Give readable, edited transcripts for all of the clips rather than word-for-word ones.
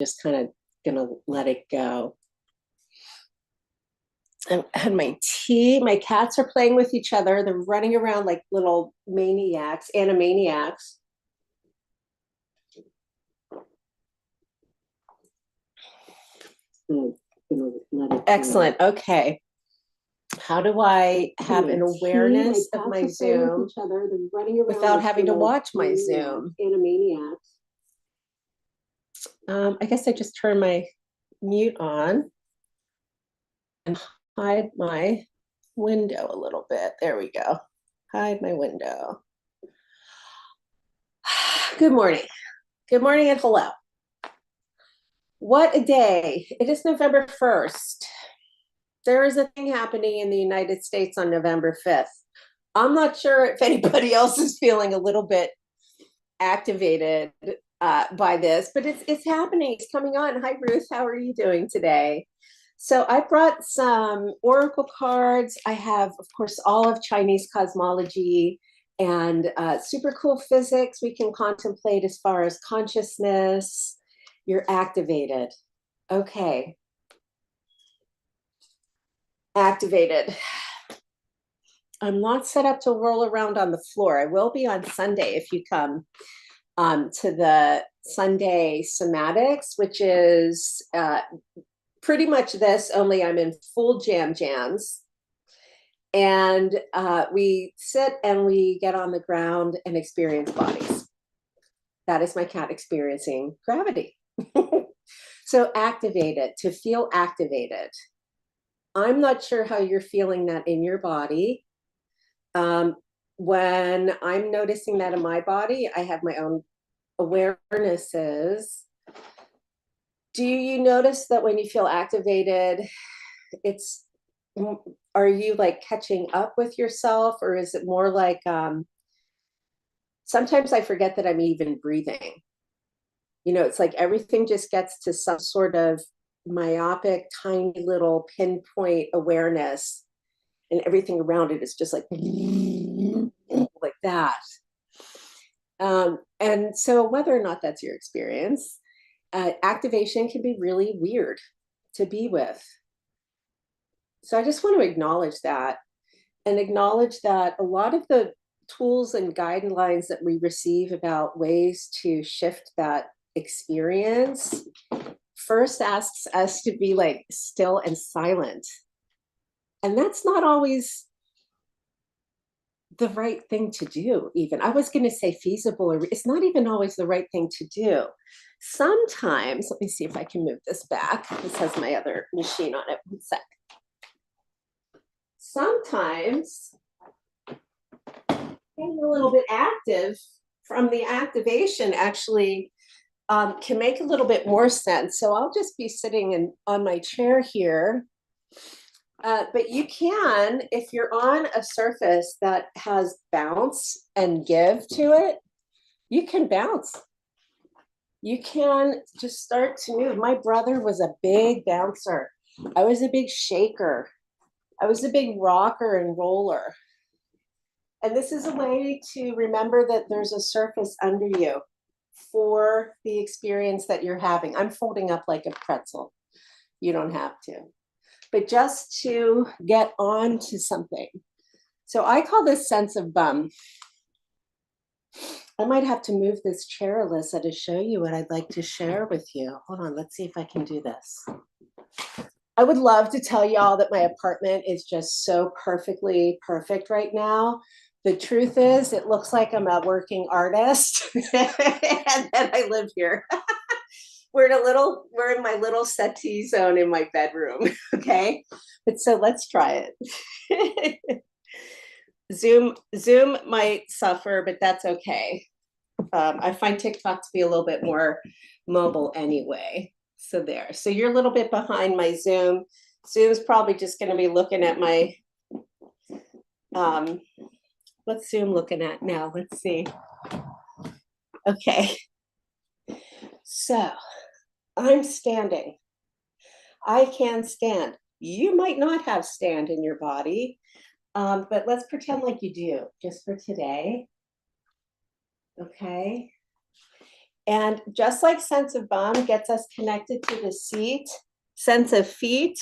just kind of gonna let it go. I had my tea. My cats are playing with each other. They're running around like little maniacs, animaniacs. Excellent. Okay. How do I have an awareness of my Zoom without having to watch my Zoom? Animaniacs. I guess I just turn my mute on and hide my window a little bit. There we go. Hide my window. Good morning. Good morning and hello. What a day. It is November 1st. There is a thing happening in the United States on November 5th. I'm not sure if anybody else is feeling a little bit activated by this, but it's happening. It's coming on. Hi, Ruth. How are you doing today? So I brought some oracle cards. I have, of course, all of Chinese cosmology and super cool physics we can contemplate as far as consciousness. You're activated. Okay. Activated. I'm not set up to roll around on the floor. I will be on Sunday if you come to the Sunday somatics, which is pretty much this, only I'm in full jams. And we sit and we get on the ground and experience bodies. That is my cat experiencing gravity. So activated, to feel activated. I'm not sure how you're feeling that in your body. When I'm noticing that in my body, I have my own awarenesses. Do you notice that when you feel activated, are you like catching up with yourself, or is it more like, sometimes I forget that I'm even breathing. You know, it's like everything just gets to some sort of myopic, tiny little pinpoint awareness, and everything around it is just like that. And so whether or not that's your experience, activation can be really weird to be with. So I just want to acknowledge that, and acknowledge that a lot of the tools and guidelines that we receive about ways to shift that experience first asks us to be like still and silent. And that's not always the right thing to do, even. I was going to say feasible, or it's not even always the right thing to do. Sometimes, let me see if I can move this back. This has my other machine on it. 1 sec. Sometimes being a little bit active from the activation actually can make a little bit more sense. So I'll just be sitting on my chair here. But you can, if you're on a surface that has bounce and give to it, you can bounce. You can just start to move. My brother was a big bouncer. I was a big shaker. I was a big rocker and roller. And this is a way to remember that there's a surface under you for the experience that you're having. I'm folding up like a pretzel. You don't have to. But just to get on to something. So I call this sense of bum. I might have to move this chair, Alyssa, to show you what I'd like to share with you. Hold on, let's see if I can do this. I would love to tell y'all that my apartment is just so perfectly perfect right now. The truth is, it looks like I'm a working artist and that I live here. We're in my little settee zone in my bedroom, okay? But so let's try it. Zoom might suffer, but that's okay. I find TikTok to be a little bit more mobile anyway. So there. So you're a little bit behind my Zoom. Zoom's probably just going to be looking at my, what's Zoom looking at now? Let's see. Okay. So I'm standing. I can stand. You might not have stand in your body, but let's pretend like you do just for today. Okay. And just like sense of bum gets us connected to the seat, sense of feet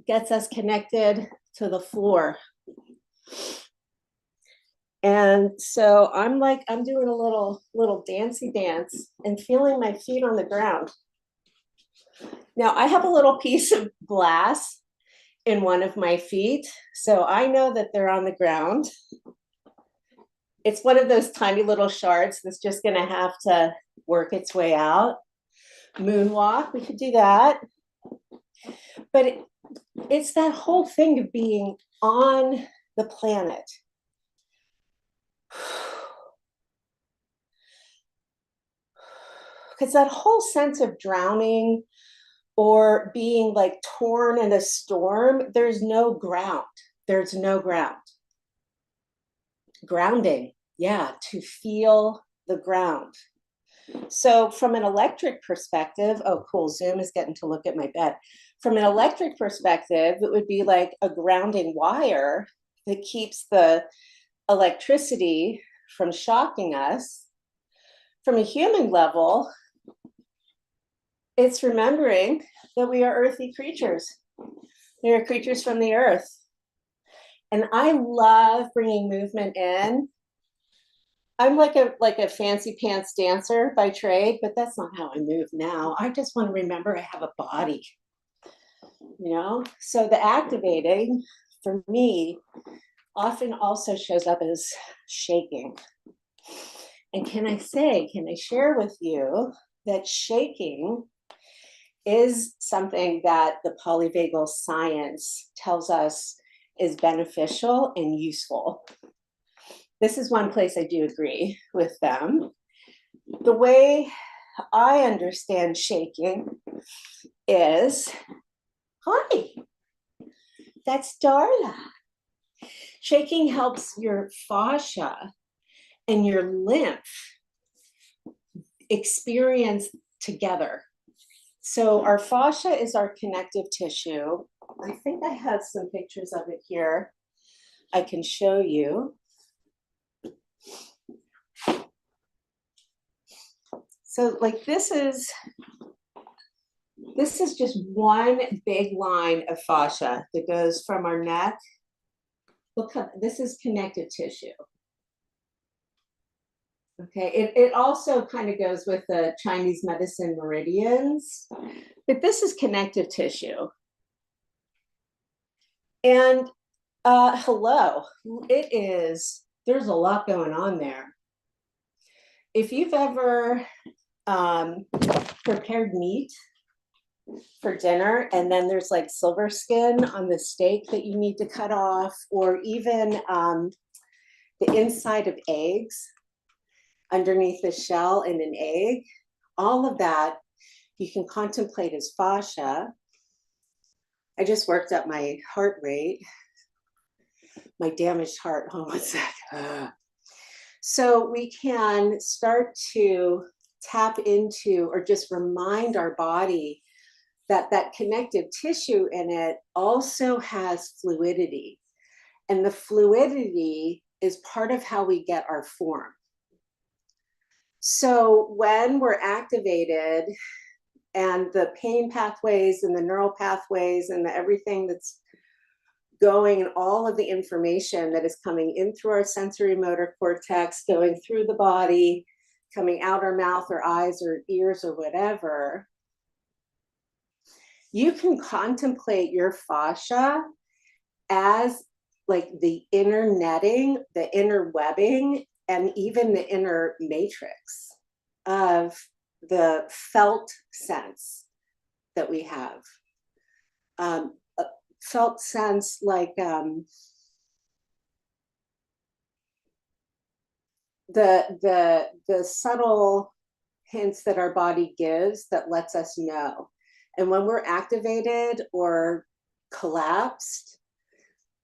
gets us connected to the floor. And so I'm doing a little dancey dance and feeling my feet on the ground. Now I have a little piece of glass in one of my feet, so I know that they're on the ground. It's one of those tiny little shards that's just gonna have to work its way out. Moonwalk, we could do that. But it's that whole thing of being on the planet. Because that whole sense of drowning or being like torn in a storm, there's no ground. There's no ground. Grounding, yeah, to feel the ground. So from an electric perspective, oh, cool, Zoom is getting to look at my bed. From an electric perspective, it would be like a grounding wire that keeps the electricity from shocking us. From a human level, it's remembering that we are earthy creatures. We are creatures from the earth. And I love bringing movement in. I'm like a fancy pants dancer by trade, but that's not how I move now. I just want to remember I have a body, you know? So the activating for me often also shows up as shaking. And can I share with you that shaking is something that the polyvagal science tells us is beneficial and useful. This is one place I do agree with them. The way I understand shaking is, hi, that's Darla. Shaking helps your fascia and your lymph experience together. So our fascia is our connective tissue. I think I have some pictures of it here I can show you. So like this is just one big line of fascia that goes from our neck. Look, this is connective tissue. Okay, it also kind of goes with the Chinese medicine meridians, but this is connective tissue. And hello, there's a lot going on there. If you've ever prepared meat for dinner and then there's like silver skin on the steak that you need to cut off, or even the inside of eggs underneath the shell in an egg, all of that you can contemplate as fascia. I just worked up my heart rate, my damaged heart. Hold on one sec. So we can start to tap into or just remind our body that that connective tissue in it also has fluidity. And the fluidity is part of how we get our form. So when we're activated and the pain pathways and the neural pathways and everything that's going and all of the information that is coming in through our sensory motor cortex, going through the body, coming out our mouth or eyes or ears or whatever, you can contemplate your fascia as like the inner netting, the inner webbing, and even the inner matrix of the felt sense that we have. Felt sense like the subtle hints that our body gives that lets us know. And when we're activated or collapsed,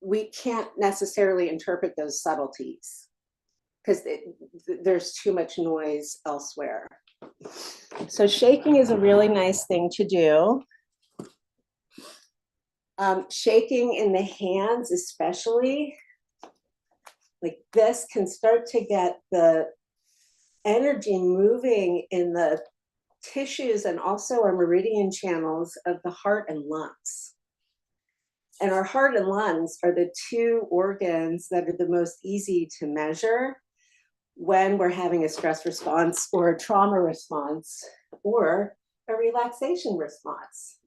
we can't necessarily interpret those subtleties because there's too much noise elsewhere. So shaking is a really nice thing to do. Shaking in the hands, especially, like this can start to get the energy moving in the tissues and also our meridian channels of the heart and lungs. And our heart and lungs are the two organs that are the most easy to measure when we're having a stress response or a trauma response or a relaxation response.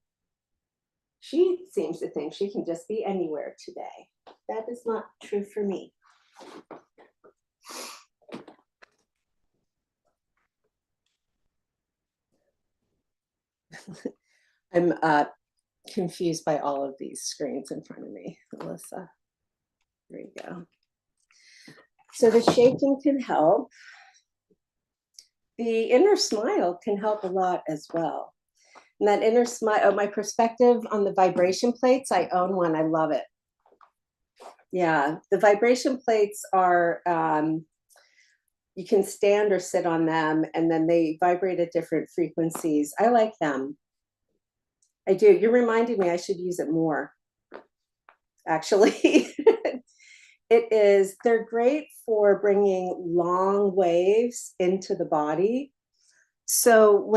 She seems to think she can just be anywhere today. That is not true for me. I'm confused by all of these screens in front of me, Alyssa. There you go. So the shaking can help. The inner smile can help a lot as well. And that inner smile, oh, my perspective on the vibration plates, I own one, I love it. Yeah, the vibration plates are, you can stand or sit on them and then they vibrate at different frequencies. I like them. I do. You're reminding me I should use it more, actually. They're great for bringing long waves into the body. So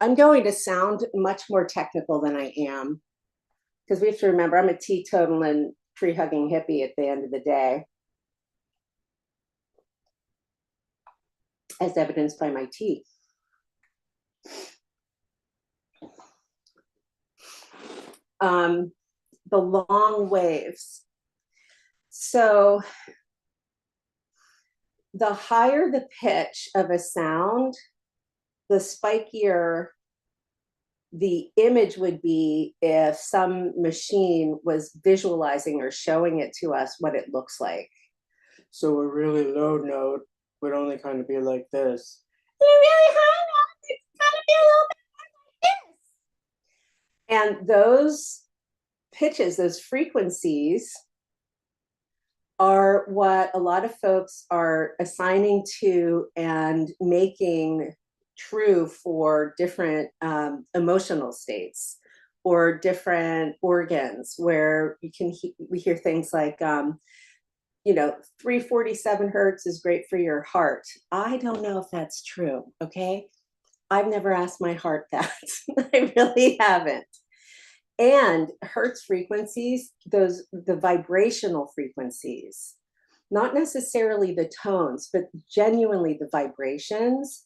I'm going to sound much more technical than I am, because we have to remember I'm a teetotal and tree-hugging hippie at the end of the day, as evidenced by my teeth. The long waves. So the higher the pitch of a sound, the spikier the image would be if some machine was visualizing or showing it to us what it looks like. So a really low note would only kind of be like this. And a really high note, it's kind of be a little bit like this. And those pitches, those frequencies, are what a lot of folks are assigning to and making true for different emotional states or different organs, where we hear things like 347 hertz is great for your heart. I don't know if that's true. Okay, I've never asked my heart that. I really haven't. And hertz frequencies, the vibrational frequencies, not necessarily the tones, but genuinely the vibrations,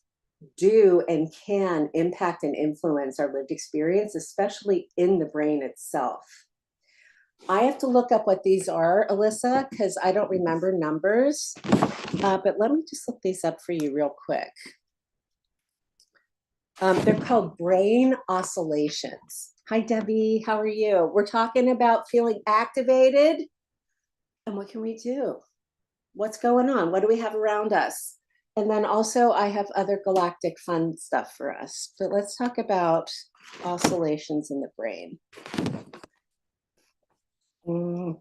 do and can impact and influence our lived experience, especially in the brain itself. I have to look up what these are, Alyssa, because I don't remember numbers, but let me just look these up for you real quick. They're called brain oscillations. Hi, Debbie, how are you? We're talking about feeling activated. And what can we do? What's going on? What do we have around us? And then also I have other galactic fun stuff for us. But let's talk about oscillations in the brain. Oh,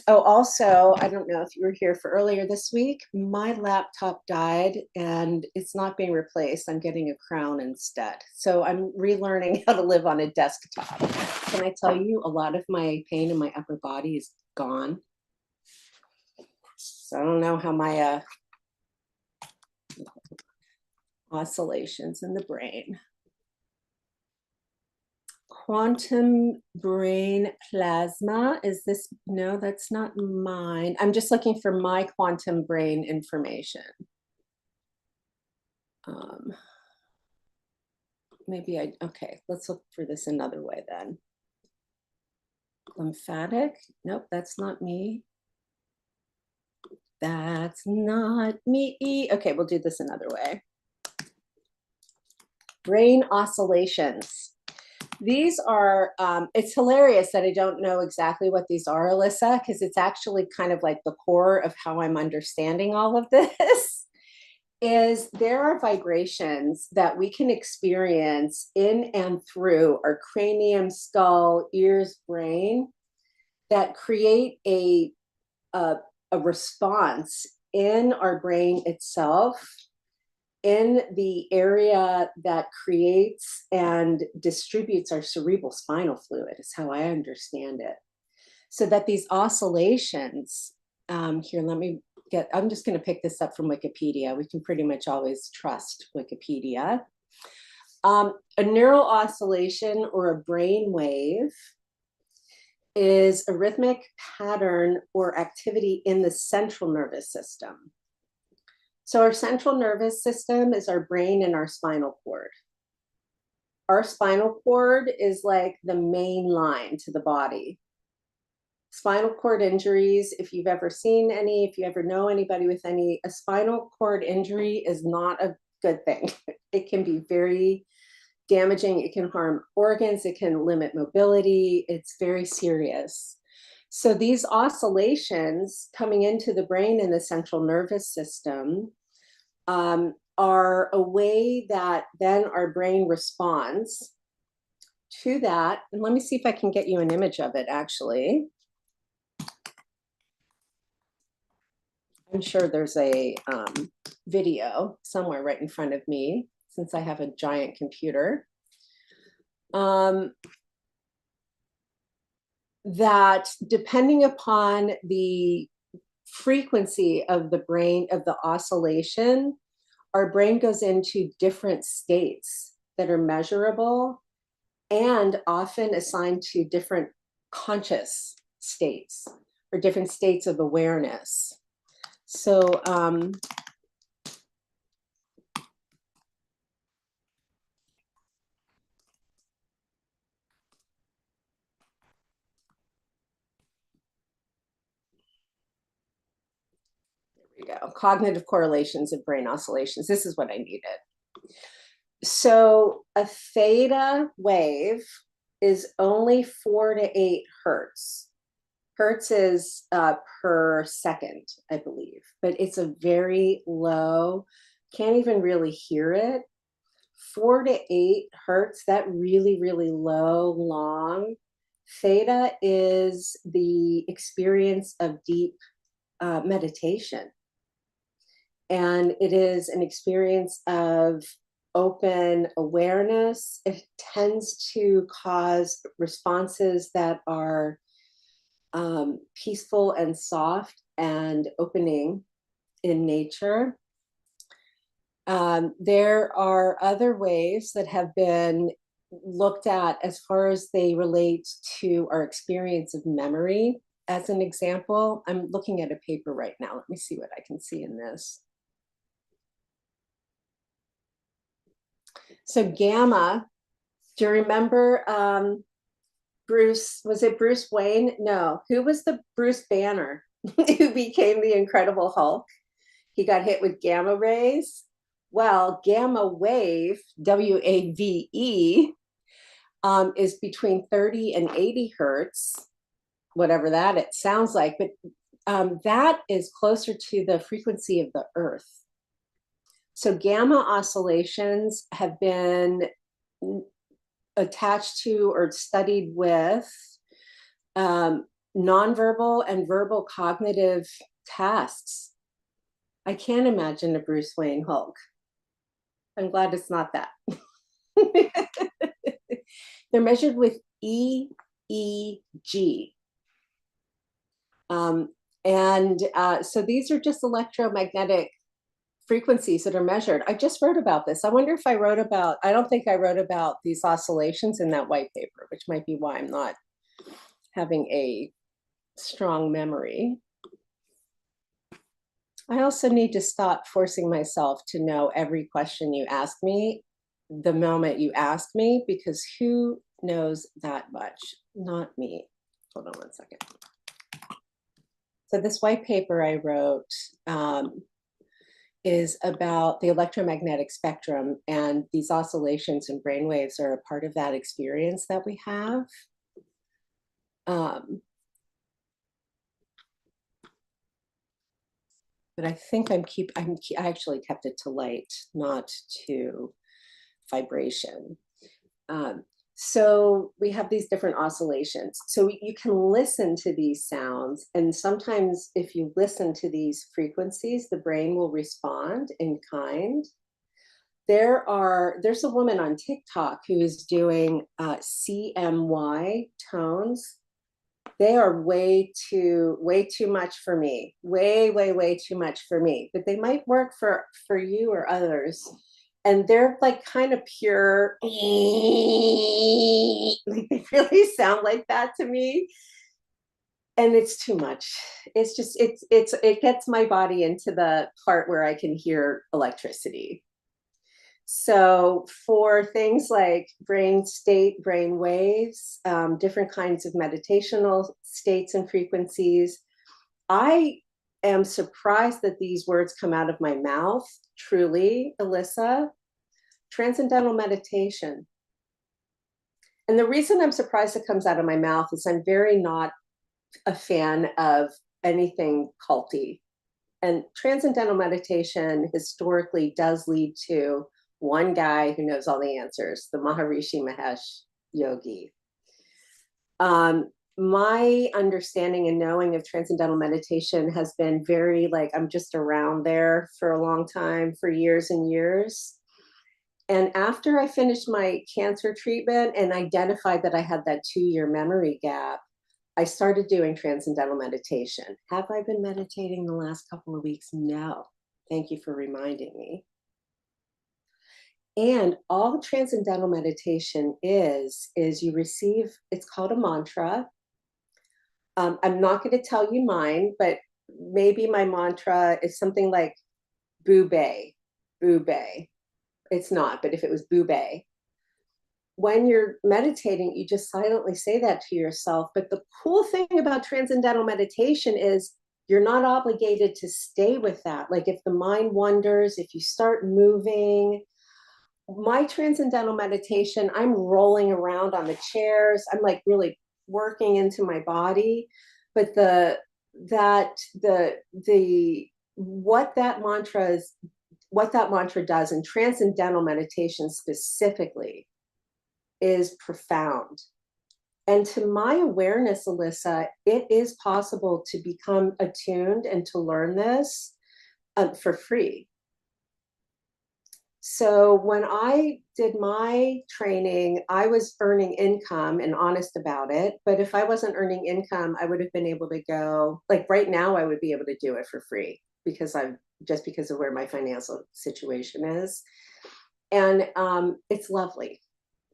also, I don't know if you were here for earlier this week, my laptop died and it's not being replaced. I'm getting a crown instead. So I'm relearning how to live on a desktop. Can I tell you, a lot of my pain in my upper body is gone. So I don't know how my oscillations in the brain. Quantum brain plasma. Is this? No, that's not mine. I'm just looking for my quantum brain information. Okay, let's look for this another way then. Lymphatic. Nope, that's not me. That's not me. Okay, we'll do this another way. Brain oscillations. These are, it's hilarious that I don't know exactly what these are, Alyssa, because it's actually kind of like the core of how I'm understanding all of this, is there are vibrations that we can experience in and through our cranium, skull, ears, brain that create a response in our brain itself, in the area that creates and distributes our cerebral spinal fluid, is how I understand it. So that these oscillations, here, let me I'm just going to pick this up from Wikipedia. We can pretty much always trust Wikipedia. A neural oscillation or a brain wave is a rhythmic pattern or activity in the central nervous system. So our central nervous system is our brain and our spinal cord. Our spinal cord is like the main line to the body. Spinal cord injuries, if you've ever seen any, if you ever know anybody with any, a spinal cord injury is not a good thing. It can be very damaging. It can harm organs. It can limit mobility. It's very serious. So these oscillations coming into the brain and the central nervous system are a way that then our brain responds to that. And let me see if I can get you an image of it, actually. I'm sure there's a video somewhere right in front of me, since I have a giant computer. That depending upon the frequency of the brain, of the oscillation, our brain goes into different states that are measurable and often assigned to different conscious states or different states of awareness. So there we go. Cognitive correlations of brain oscillations. This is what I needed. So a theta wave is only 4 to 8 hertz. Hertz is per second, I believe, but it's a very low, can't even really hear it. 4 to 8 hertz, that really, really low, long. Theta is the experience of deep meditation. And it is an experience of open awareness. It tends to cause responses that are peaceful and soft and opening in nature. There are other ways that have been looked at as far as they relate to our experience of memory. As an example, I'm looking at a paper right now. Let me see what I can see in this. So gamma, do you remember Bruce, was it Bruce Wayne? No, who was the Bruce Banner who became the Incredible Hulk? He got hit with gamma rays. Well, gamma wave, WAVE, is between 30 and 80 hertz, whatever that it sounds like, but that is closer to the frequency of the Earth. So gamma oscillations have been attached to or studied with nonverbal and verbal cognitive tasks. I can't imagine a Bruce Wayne Hulk. I'm glad it's not that. They're measured with EEG. So these are just electromagnetic frequencies that are measured. I just wrote about this. I wonder if I wrote about, I don't think I wrote about these oscillations in that white paper, which might be why I'm not having a strong memory. I also need to stop forcing myself to know every question you ask me the moment you ask me, because who knows that much? Not me. Hold on one second. So this white paper I wrote is about the electromagnetic spectrum, and these oscillations and brainwaves are a part of that experience that we have. But I think I actually kept it to light, not to vibration. So we have these different oscillations. So you can listen to these sounds, and sometimes if you listen to these frequencies, the brain will respond in kind. There's a woman on TikTok who is doing CMY tones. They are way too much for me. Way too much for me. But they might work for you or others. And they're like kind of pure, like they really sound like that to me. And it's too much. It's just it gets my body into the part where I can hear electricity. So for things like brain state, brain waves, different kinds of meditational states and frequencies, I am surprised that these words come out of my mouth. Truly, Alyssa, transcendental meditation. And the reason I'm surprised it comes out of my mouth is I'm very not a fan of anything culty. And transcendental meditation historically does lead to one guy who knows all the answers, the Maharishi Mahesh Yogi. My understanding and knowing of transcendental meditation has been very like, I'm just around there for a long time, for years and years. And after I finished my cancer treatment and identified that I had that 2-year memory gap, I started doing transcendental meditation. Have I been meditating the last couple of weeks? No. Thank you for reminding me. And all transcendental meditation is you receive, it's called a mantra. I'm not going to tell you mine, but maybe my mantra is something like Bube, Bube. It's not, but if it was Bube, when you're meditating, you just silently say that to yourself. But the cool thing about transcendental meditation is you're not obligated to stay with that. Like if the mind wanders, if you start moving, my transcendental meditation, I'm rolling around on the chairs. I'm like really working into my body. But what that mantra does in transcendental meditation specifically is profound. And to my awareness, Alyssa, it is possible to become attuned and to learn this for free. So when I did my training, I was earning income and honest about it. But if I wasn't earning income, I would have been able to go, like right now, I would be able to do it for free because because of where my financial situation is. And it's lovely.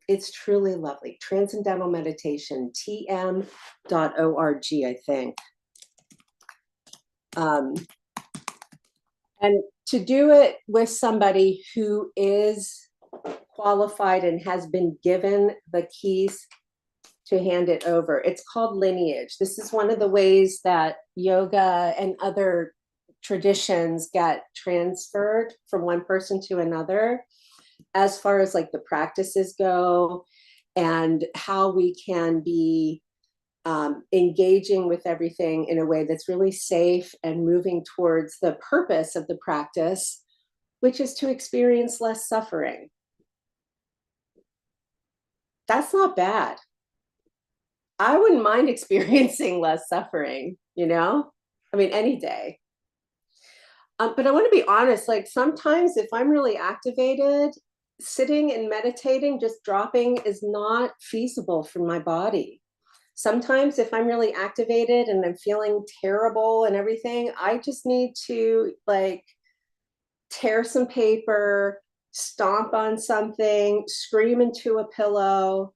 It's truly lovely. Transcendental Meditation, tm.org, I think. And to do it with somebody who is qualified and has been given the keys to hand it over. It's called lineage. This is one of the ways that yoga and other traditions get transferred from one person to another, as far as like the practices go and how we can be engaging with everything in a way that's really safe and moving towards the purpose of the practice, which is to experience less suffering. That's not bad. I wouldn't mind experiencing less suffering, you know? I mean, any day. But I want to be honest, like sometimes if I'm really activated, sitting and meditating, just dropping is not feasible for my body. Sometimes if I'm really activated and I'm feeling terrible and everything, I just need to like tear some paper, stomp on something, scream into a pillow,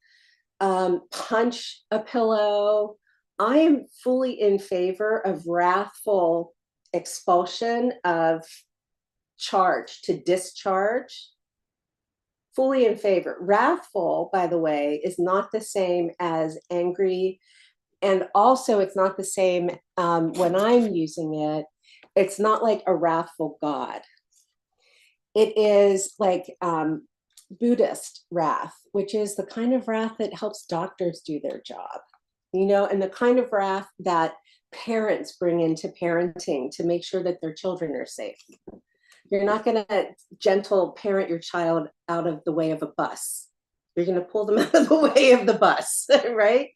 punch a pillow. I am fully in favor of wrathful expulsion of charge to discharge. Fully in favor. Wrathful, by the way, is not the same as angry. And also, it's not the same when I'm using it. It's not like a wrathful God. It is like Buddhist wrath, which is the kind of wrath that helps doctors do their job, you know, and the kind of wrath that parents bring into parenting to make sure that their children are safe. You're not going to gentle parent your child out of the way of a bus. You're going to pull them out of the way of the bus, right?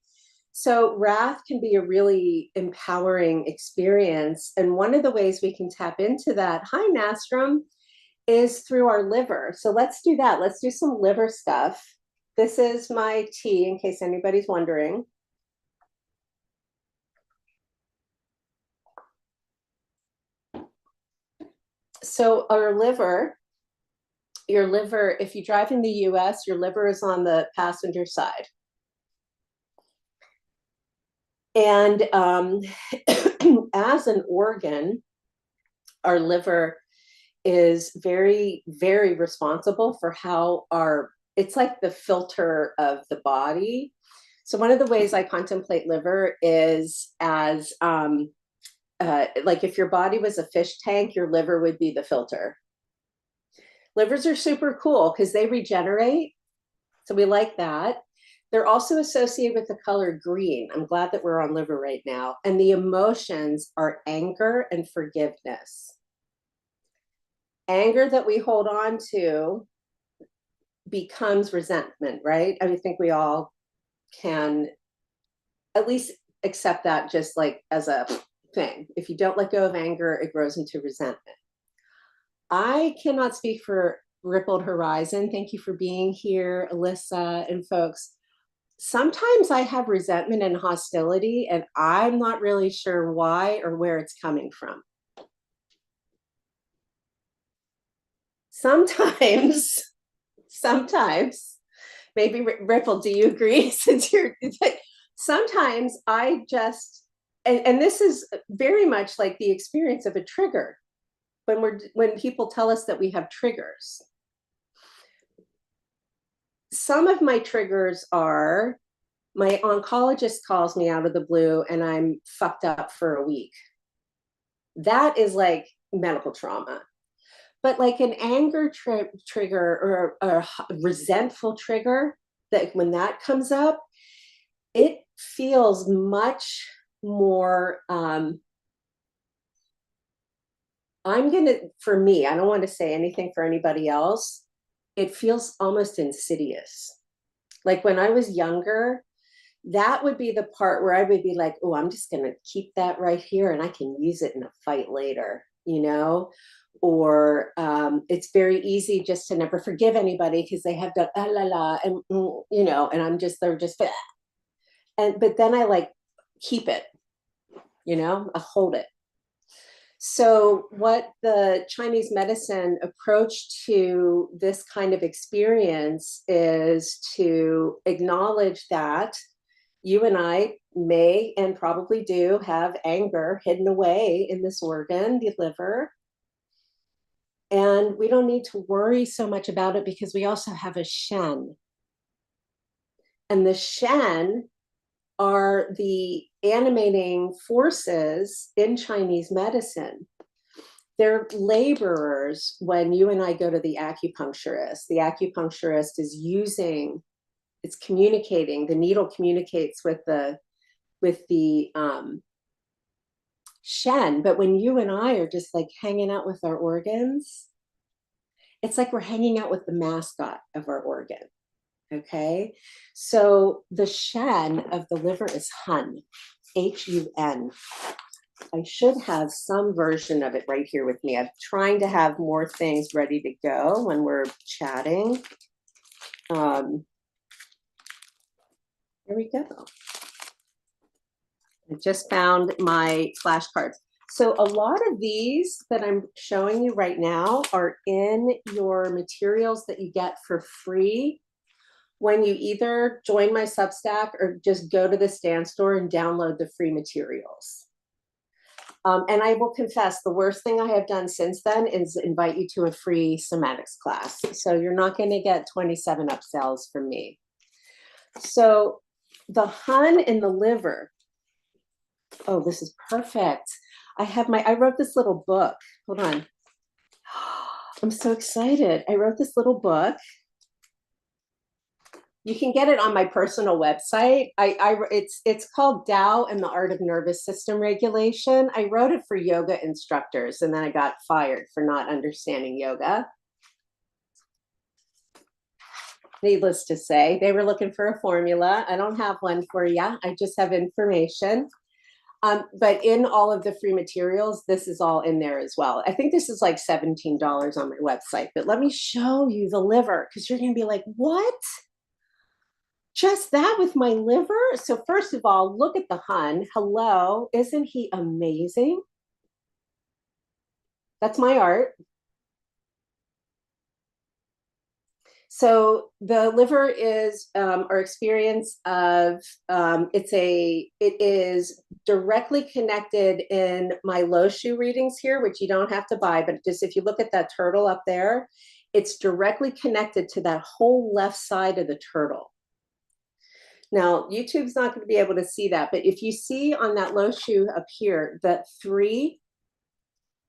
So wrath can be a really empowering experience. And one of the ways we can tap into that, hi, Nastrom, is through our liver. So let's do that. Let's do some liver stuff. This is my tea, in case anybody's wondering. So your liver, if you drive in the US, your liver is on the passenger side. And as an organ, our liver is very, very responsible for how it's like the filter of the body. So one of the ways I contemplate liver is as like if your body was a fish tank, your liver would be the filter. Livers are super cool because they regenerate. So we like that. They're also associated with the color green. I'm glad that we're on liver right now. And the emotions are anger and forgiveness. Anger that we hold on to becomes resentment, right? I think we all can at least accept that just like as a thing. If you don't let go of anger, it grows into resentment. I cannot speak for Rippled Horizon. Thank you for being here, Alyssa and folks. Sometimes I have resentment and hostility, and I'm not really sure why or where it's coming from. Sometimes, maybe Ripple, do you agree? Since you're, sometimes I just, and this is very much like the experience of a trigger when people tell us that we have triggers. Some of my triggers are my oncologist calls me out of the blue and I'm fucked up for a week. That is like medical trauma. But like an anger trigger or a resentful trigger, that when that comes up, it feels much more for me, I don't want to say anything for anybody else. It feels almost insidious. Like when I was younger, that would be the part where I would be like, oh, I'm just going to keep that right here and I can use it in a fight later, you know? Or it's very easy just to never forgive anybody because they have done la la and you know, and they're just but then I like keep it, you know, I hold it. So what the Chinese medicine approach to this kind of experience is to acknowledge that you and I may and probably do have anger hidden away in this organ, the liver. And we don't need to worry so much about it because we also have a Shen. And the Shen are the animating forces in Chinese medicine. They're laborers when you and I go to the acupuncturist. The acupuncturist is it's communicating, the needle communicates with the Shen. But when you and I are just like hanging out with our organs, it's like we're hanging out with the mascot of our organ. Okay. So the Shen of the liver is Hun, Hun. I should have some version of it right here with me. I'm trying to have more things ready to go when we're chatting. Here we go. I just found my flashcards. So a lot of these that I'm showing you right now are in your materials that you get for free when you either join my Substack or just go to the Stan Store and download the free materials. And I will confess, the worst thing I have done since then is invite you to a free somatics class. So you're not going to get 27 upsells from me. So the Hun in the liver. Oh, this is perfect. I wrote this little book. Hold on. I'm so excited. I wrote this little book. You can get it on my personal website. It's called Tao and the Art of Nervous System Regulation. I wrote it for yoga instructors, and then I got fired for not understanding yoga. Needless to say, they were looking for a formula. I don't have one for you. I just have information. But in all of the free materials, this is all in there as well. I think this is like $17 on my website, but let me show you the liver because you're going to be like, what? Just that with my liver? So first of all, look at the Hun. Hello, isn't he amazing? That's my art. So the liver is our experience of it is directly connected in my Lo Shu readings here, which you don't have to buy, but just if you look at that turtle up there, it's directly connected to that whole left side of the turtle. Now, YouTube's not going to be able to see that, but if you see on that Lo Shu up here, that three,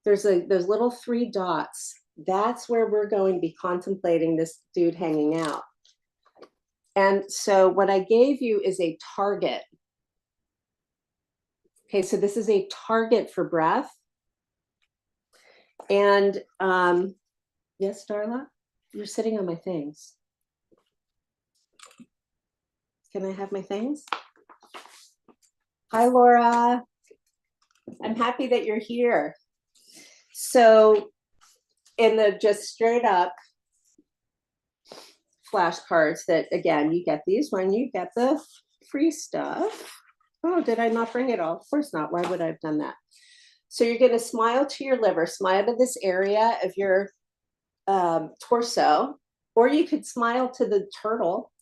those little three dots, that's where we're going to be contemplating this dude hanging out. And so what I gave you is a target. Okay, so this is a target for breath. And yes, Darla, you're sitting on my things. Can I have my things? Hi, Laura. I'm happy that you're here. So in the just straight up flashcards that, again, you get these when you get the free stuff. Oh, did I not bring it all? Of course not. Why would I have done that? So you're going to smile to your liver, smile to this area of your torso, or you could smile to the turtle.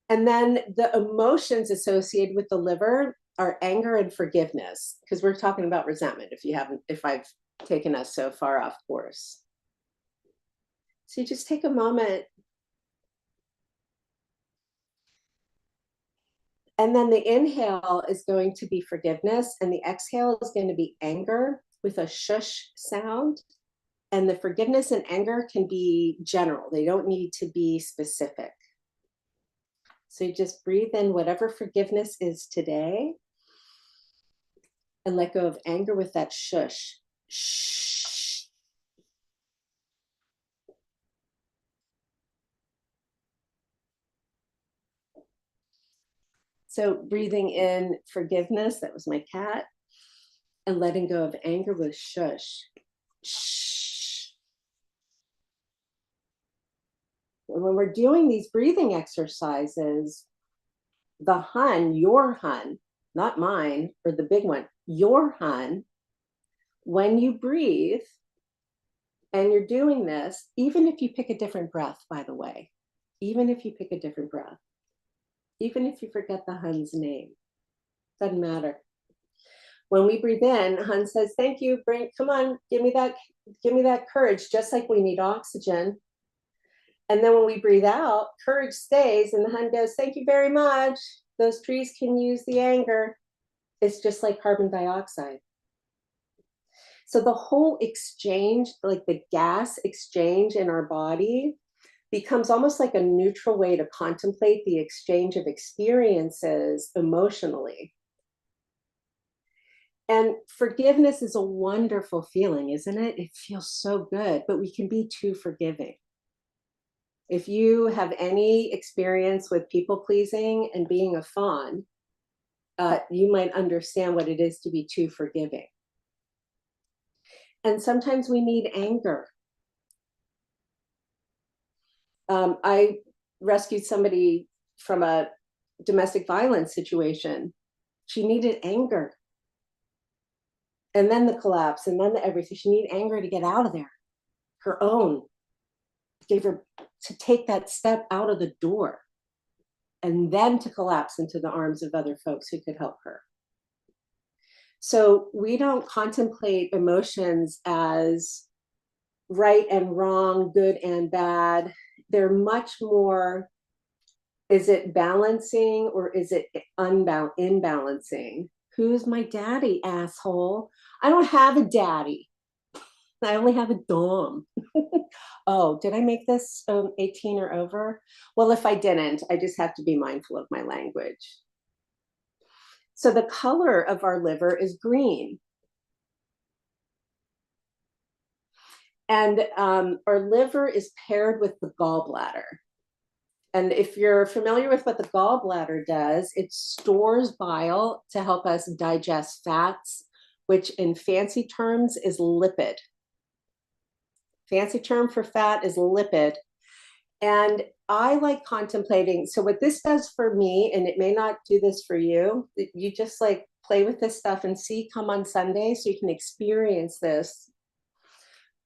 And then the emotions associated with the liver are anger and forgiveness, because we're talking about resentment if I've taken us so far off course. So you just take a moment. And then the inhale is going to be forgiveness, and the exhale is going to be anger with a shush sound. And the forgiveness and anger can be general, they don't need to be specific. So you just breathe in whatever forgiveness is today and let go of anger with that shush. Shh. So breathing in forgiveness, that was my cat, and letting go of anger with shush. Shh. And when we're doing these breathing exercises, the hun, your hun, not mine or the big one, your hun, when you breathe and you're doing this, even if you pick a different breath, by the way, even if you pick a different breath, even if you forget the hun's name, doesn't matter. When we breathe in, hun says, thank you, come on, give me that courage, just like we need oxygen. And then when we breathe out, courage stays, and the hun goes, thank you very much. Those trees can use the anger. It's just like carbon dioxide. So the whole exchange, like the gas exchange in our body, becomes almost like a neutral way to contemplate the exchange of experiences emotionally. And forgiveness is a wonderful feeling, isn't it? It feels so good, but we can be too forgiving. If you have any experience with people pleasing and being a fawn, you might understand what it is to be too forgiving. And sometimes we need anger. I rescued somebody from a domestic violence situation. She needed anger. And then the collapse, and then the everything. She needed anger to get out of there. Her own. Gave her to take that step out of the door and then to collapse into the arms of other folks who could help her. So we don't contemplate emotions as right and wrong, good and bad. They're much more, is it balancing or is it imbalancing? Who's my daddy, asshole? I don't have a daddy. I only have a dom. Oh, did I make this 18 or over? Well, if I didn't, I just have to be mindful of my language. So the color of our liver is green. And our liver is paired with the gallbladder. And if you're familiar with what the gallbladder does, it stores bile to help us digest fats, which in fancy terms is lipid. Fancy term for fat is lipid. And I like contemplating. So what this does for me, and it may not do this for you, you just like play with this stuff and see, come on Sunday so you can experience this.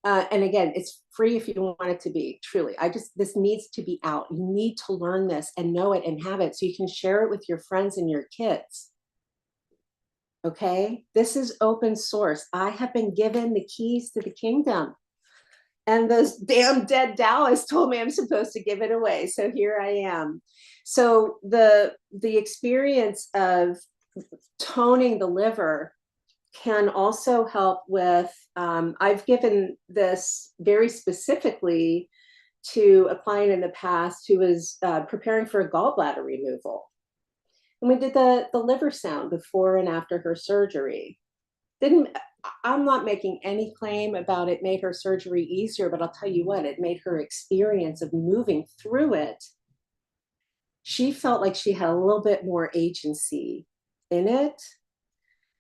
And again, it's free if you want it to be, truly. This needs to be out. You need to learn this and know it and have it so you can share it with your friends and your kids. Okay, this is open source. I have been given the keys to the kingdom. And those damn dead Taoists told me I'm supposed to give it away. So here I am. So the experience of toning the liver can also help with, I've given this very specifically to a client in the past who was preparing for a gallbladder removal. And we did the liver sound before and after her surgery. I'm not making any claim about it made her surgery easier, but I'll tell you what, it made her experience of moving through it. She felt like she had a little bit more agency in it.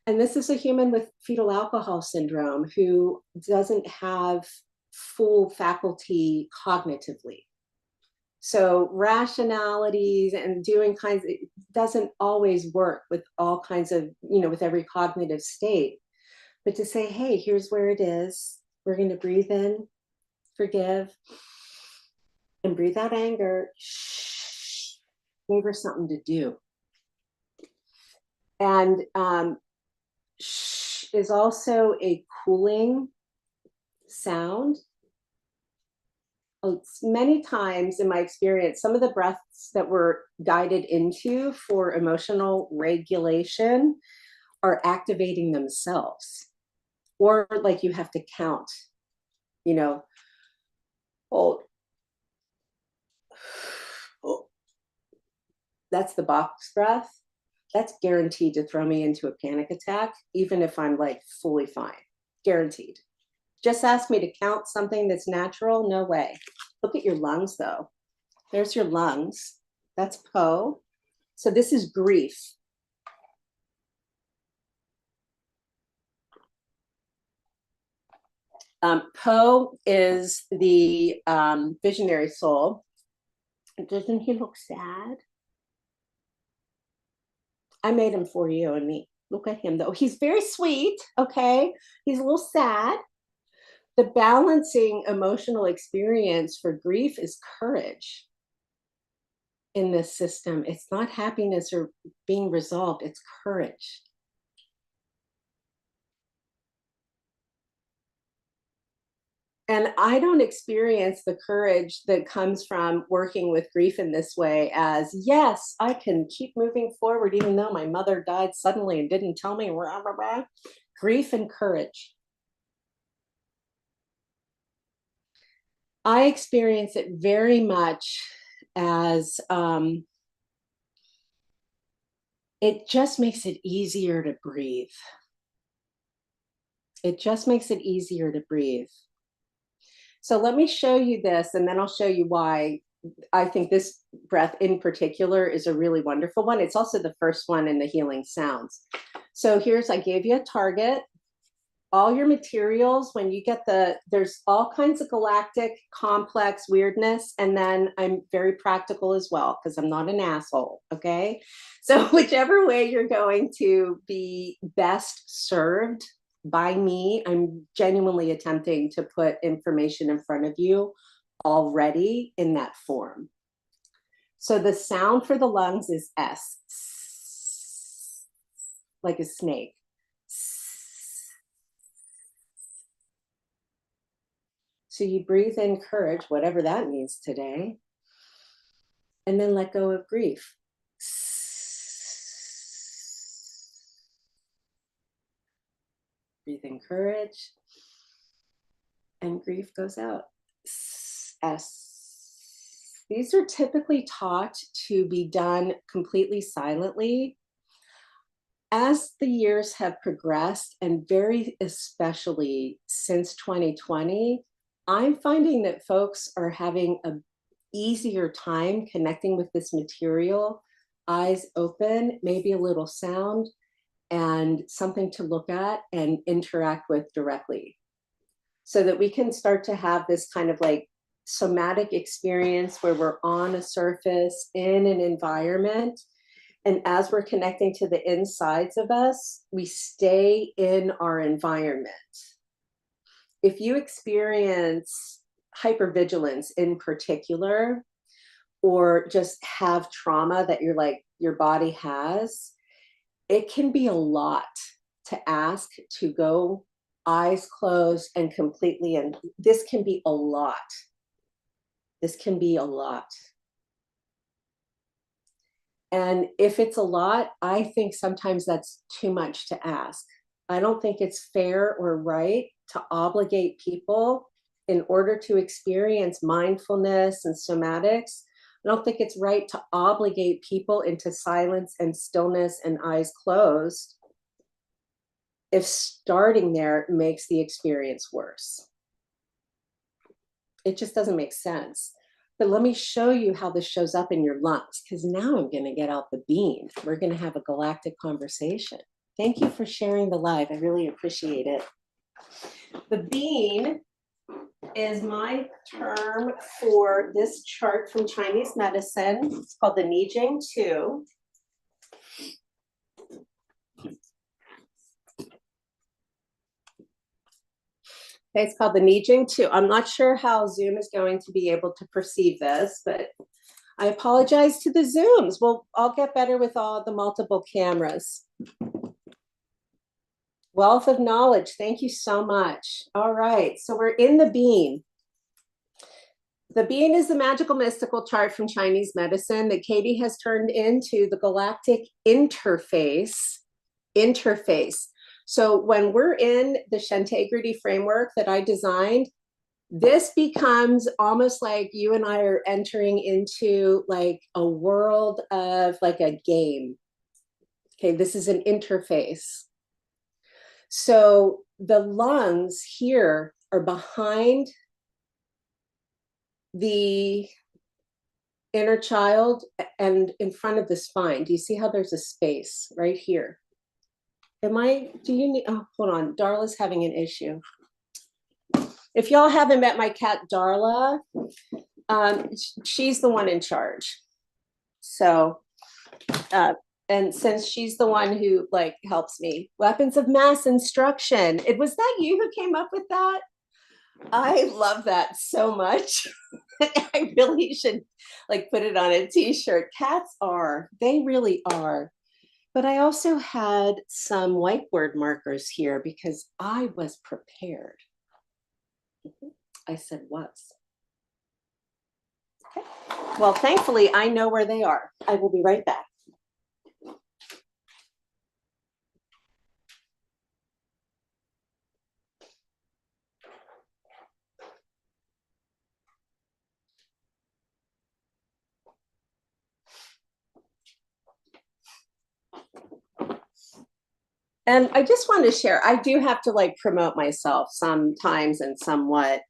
And this is a human with fetal alcohol syndrome who doesn't have full faculty cognitively. So rationalities and doing kinds, it doesn't always work with all kinds of, with every cognitive state. But to say, hey, here's where it is. We're going to breathe in, forgive, and breathe out anger. Shh. Gave her something to do. And shh is also a cooling sound. Many times in my experience, some of the breaths that we're guided into for emotional regulation are activating themselves. Or like you have to count, hold. Oh. That's the box breath. That's guaranteed to throw me into a panic attack, even if I'm like fully fine. Guaranteed. Just ask me to count something that's natural. No way. Look at your lungs, though. There's your lungs. That's Po. So this is grief. Po is the visionary soul. Doesn't he look sad? I made him for you and me. Look at him, though. He's very sweet, okay? He's a little sad. The balancing emotional experience for grief is courage in this system. It's not happiness or being resolved, it's courage. And I don't experience the courage that comes from working with grief in this way as, yes, I can keep moving forward even though my mother died suddenly and didn't tell me. Rah, rah, rah. Grief and courage. I experience it very much as it just makes it easier to breathe. It just makes it easier to breathe. So let me show you this, and then I'll show you why I think this breath in particular is a really wonderful one. It's also the first one in the healing sounds. So I gave you a target. All your materials, when you get there's all kinds of galactic complex weirdness, and then I'm very practical as well because I'm not an asshole, okay? So whichever way you're going to be best served by me, I'm genuinely attempting to put information in front of you already in that form. So the sound for the lungs is S, like a snake. So you breathe in courage, whatever that means today, and then let go of grief. Breathe in courage, and grief goes out. S. These are typically taught to be done completely silently. As the years have progressed, and very especially since 2020, I'm finding that folks are having an easier time connecting with this material, eyes open, maybe a little sound, and something to look at and interact with directly. So that we can start to have this kind of like somatic experience where we're on a surface in an environment. And as we're connecting to the insides of us, we stay in our environment. if you experience hypervigilance in particular, or just have trauma that you're like, your body has, it can be a lot to ask to go eyes closed and completely, and this can be a lot. This can be a lot. And if it's a lot, I think sometimes that's too much to ask. I don't think it's fair or right to obligate people in order to experience mindfulness and somatics. I don't think it's right to obligate people into silence and stillness and eyes closed if starting there makes the experience worse. It just doesn't make sense. But let me show you how this shows up in your lungs, because now I'm going to get out the bean. We're going to have a galactic conversation. Thank you for sharing the live. I really appreciate it. The bean is my term for this chart from Chinese medicine. It's called the Nijing 2. Okay, it's called the Nijing 2. I'm not sure how Zoom is going to be able to perceive this, but I apologize to the Zooms. Well, I'll get better with all the multiple cameras. Wealth of knowledge. Thank you so much. All right, so we're in the bean. The bean is the magical mystical chart from Chinese medicine that Katie has turned into the galactic interface. So when we're in the Shantagrity framework that I designed, this becomes almost like you and I are entering into like a world of like a game. Okay, this is an interface. So the lungs here are behind the inner child and in front of the spine. Do you see how there's a space right here? Do you need, oh, hold on. Darla's having an issue. If y'all haven't met my cat, Darla, she's the one in charge. So, and since she's the one who like helps me, weapons of mass instruction. Was that you who came up with that? I love that so much. I really should like put it on a t-shirt. Cats are, they really are. But I also had some whiteboard markers here because I was prepared. I said was. Okay. Well, thankfully, I know where they are. I will be right back. And I just want to share, I do have to like promote myself sometimes and somewhat.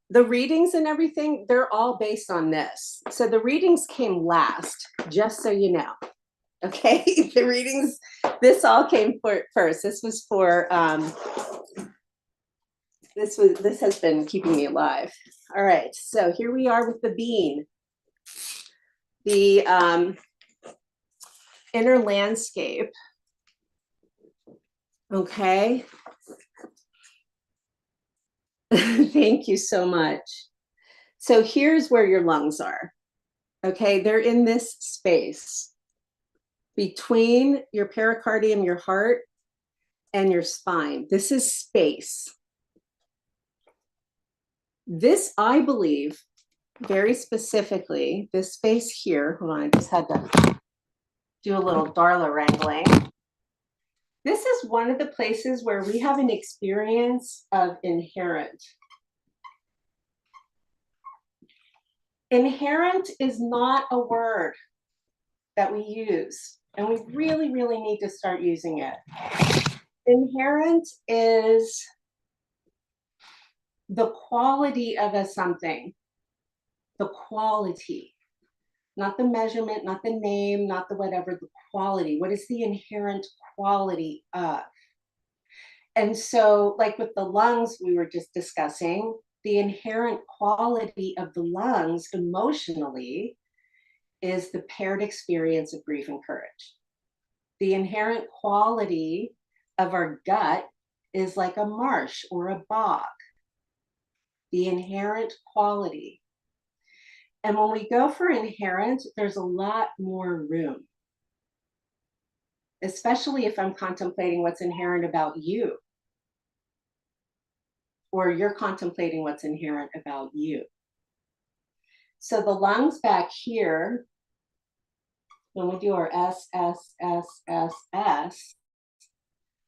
The readings and everything, they're all based on this. So the readings came last, just so you know. Okay, the readings, this all came first. This was for, this has been keeping me alive. All right, so here we are with the bean. The inner landscape. Okay. Thank you so much. So here's where your lungs are. Okay, they're in this space between your pericardium, your heart, and your spine. This is space. This, I believe, very specifically, this space here, hold on, I just had to do a little Darla wrangling. This is one of the places where we have an experience of inherent. Inherent is not a word that we use, and we really, really need to start using it. Inherent is the quality of a something, the quality, not the measurement, not the name, not the whatever, the quality. What is the inherent quality of? And so, like with the lungs we were just discussing, the inherent quality of the lungs emotionally is the paired experience of grief and courage. The inherent quality of our gut is like a marsh or a bog. the inherent quality. And when we go for inherent, there's a lot more room, especially if I'm contemplating what's inherent about you, or you're contemplating what's inherent about you. So the lungs back here, when we do our S, S, S, S, S,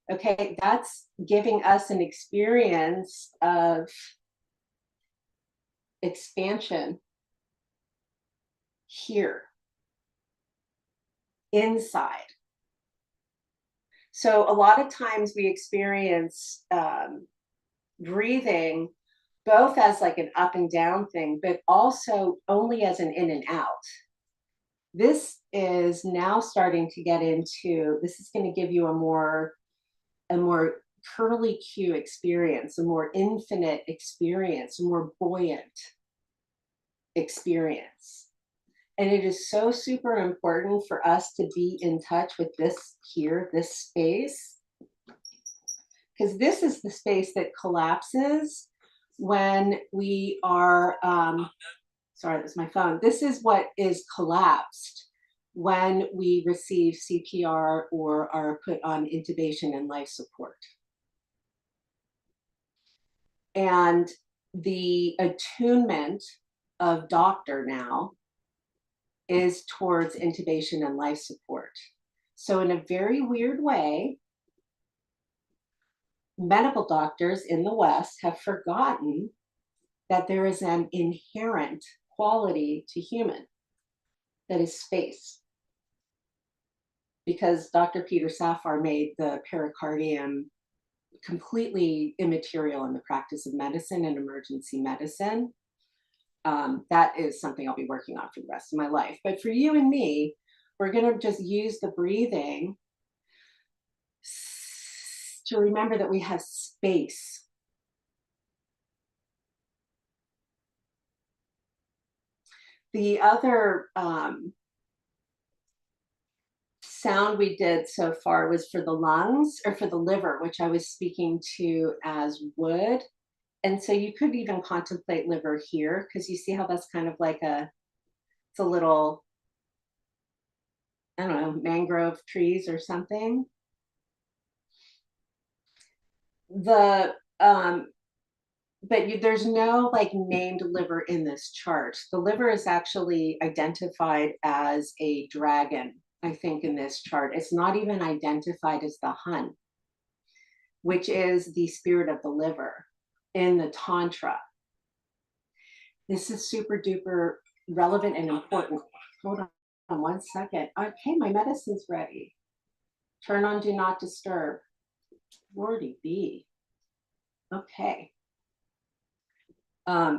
okay, that's giving us an experience of expansion here, inside. So a lot of times we experience breathing both as like an up and down thing, but also only as an in and out. This is now starting to get into, this is going to give you a more curly Q experience, a more infinite experience, a more buoyant experience. And it is so super important for us to be in touch with this here, this space, because this is the space that collapses when we are, sorry, that's my phone. This is what is collapsed when we receive CPR or are put on intubation and life support. And the attunement of doctor now is towards intubation and life support. So in a very weird way, medical doctors in the West have forgotten that there is an inherent quality to human that is space. Because Dr. Peter Safar made the pericardium completely immaterial in the practice of medicine and emergency medicine. That is something I'll be working on for the rest of my life. But for you and me, we're going to just use the breathing to remember that we have space. The other sound we did so far was for the lungs, or for the liver, which I was speaking to as wood. And so you could even contemplate liver here, because you see how that's kind of like it's a little, I don't know, mangrove trees or something. There's no like named liver in this chart. The liver is actually identified as a dragon, I think, in this chart. It's not even identified as the Hun, which is the spirit of the liver in the Tantra. This is super duper relevant and important. Hold on 1 second. Okay, my medicine's ready. Turn on Do Not Disturb. Lordy B. Okay. I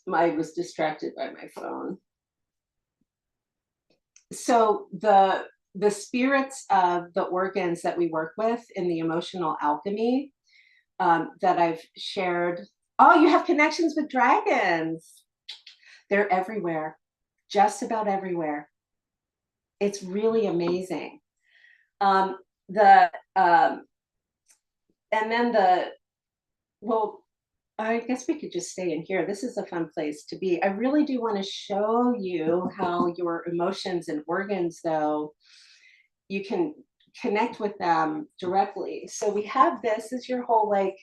was distracted by my phone. So the spirits of the organs that we work with in the emotional alchemy that I've shared. Oh, you have connections with dragons. They're everywhere, just about everywhere. It's really amazing. And then well, I guess we could just stay in here. This is a fun place to be. I really do want to show you how your emotions and organs, though, you can connect with them directly. So we have this as your whole, like,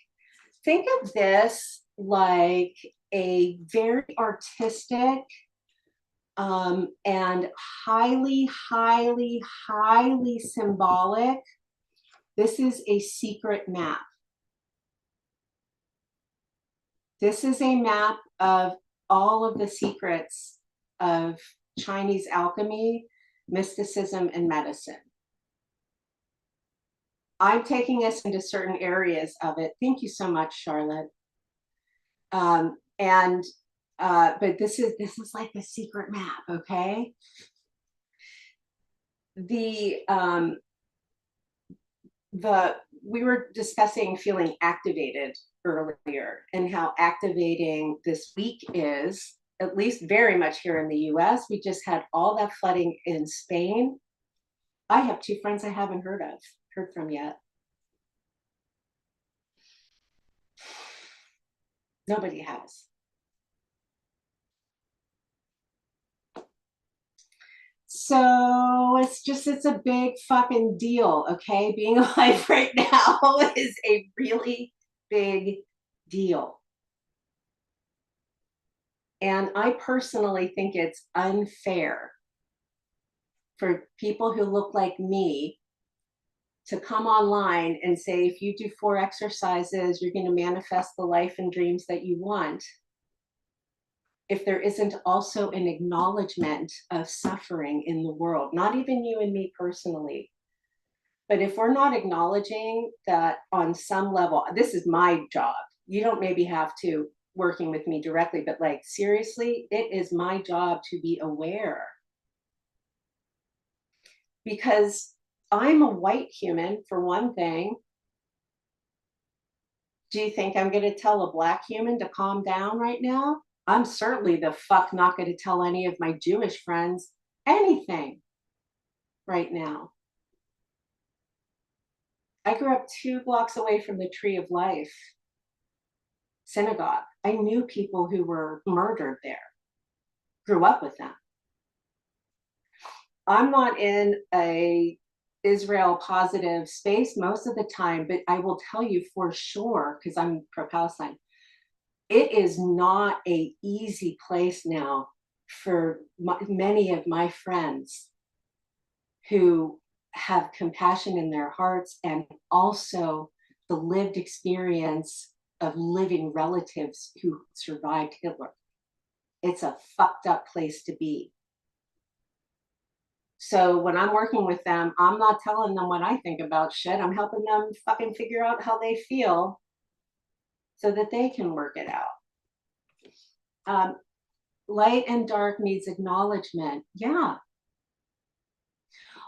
think of this like a very artistic and highly, highly, highly symbolic. This is a secret map. This is a map of all of the secrets of Chinese alchemy, mysticism, and medicine. I'm taking us into certain areas of it. Thank you so much, Charlotte. But this is like the secret map, okay? We were discussing feeling activated earlier, and how activating this week is, at least very much here in the US. We just had all that flooding in Spain. I have 2 friends I haven't heard from yet. Nobody has. So it's a big fucking deal, okay? Being alive right now is a really big deal. And I personally think it's unfair for people who look like me to come online and say, if you do 4 exercises, you're going to manifest the life and dreams that you want. If there isn't also an acknowledgement of suffering in the world, not even you and me personally, but if we're not acknowledging that on some level, this is my job. You don't maybe have to working with me directly, but like seriously, it is my job to be aware, because I'm a white human for one thing. Do you think I'm going to tell a black human to calm down right now? I'm certainly the fuck not going to tell any of my Jewish friends anything right now. I grew up 2 blocks away from the Tree of Life synagogue. I knew people who were murdered there, grew up with them. I'm not in a Israel positive space most of the time, but I will tell you for sure, because I'm pro-Palestine, it is not a easy place now for many of my friends who have compassion in their hearts, and also the lived experience of living relatives who survived Hitler. It's a fucked up place to be. So when I'm working with them, I'm not telling them what I think about shit. I'm helping them fucking figure out how they feel so that they can work it out. Light and dark needs acknowledgement. Yeah.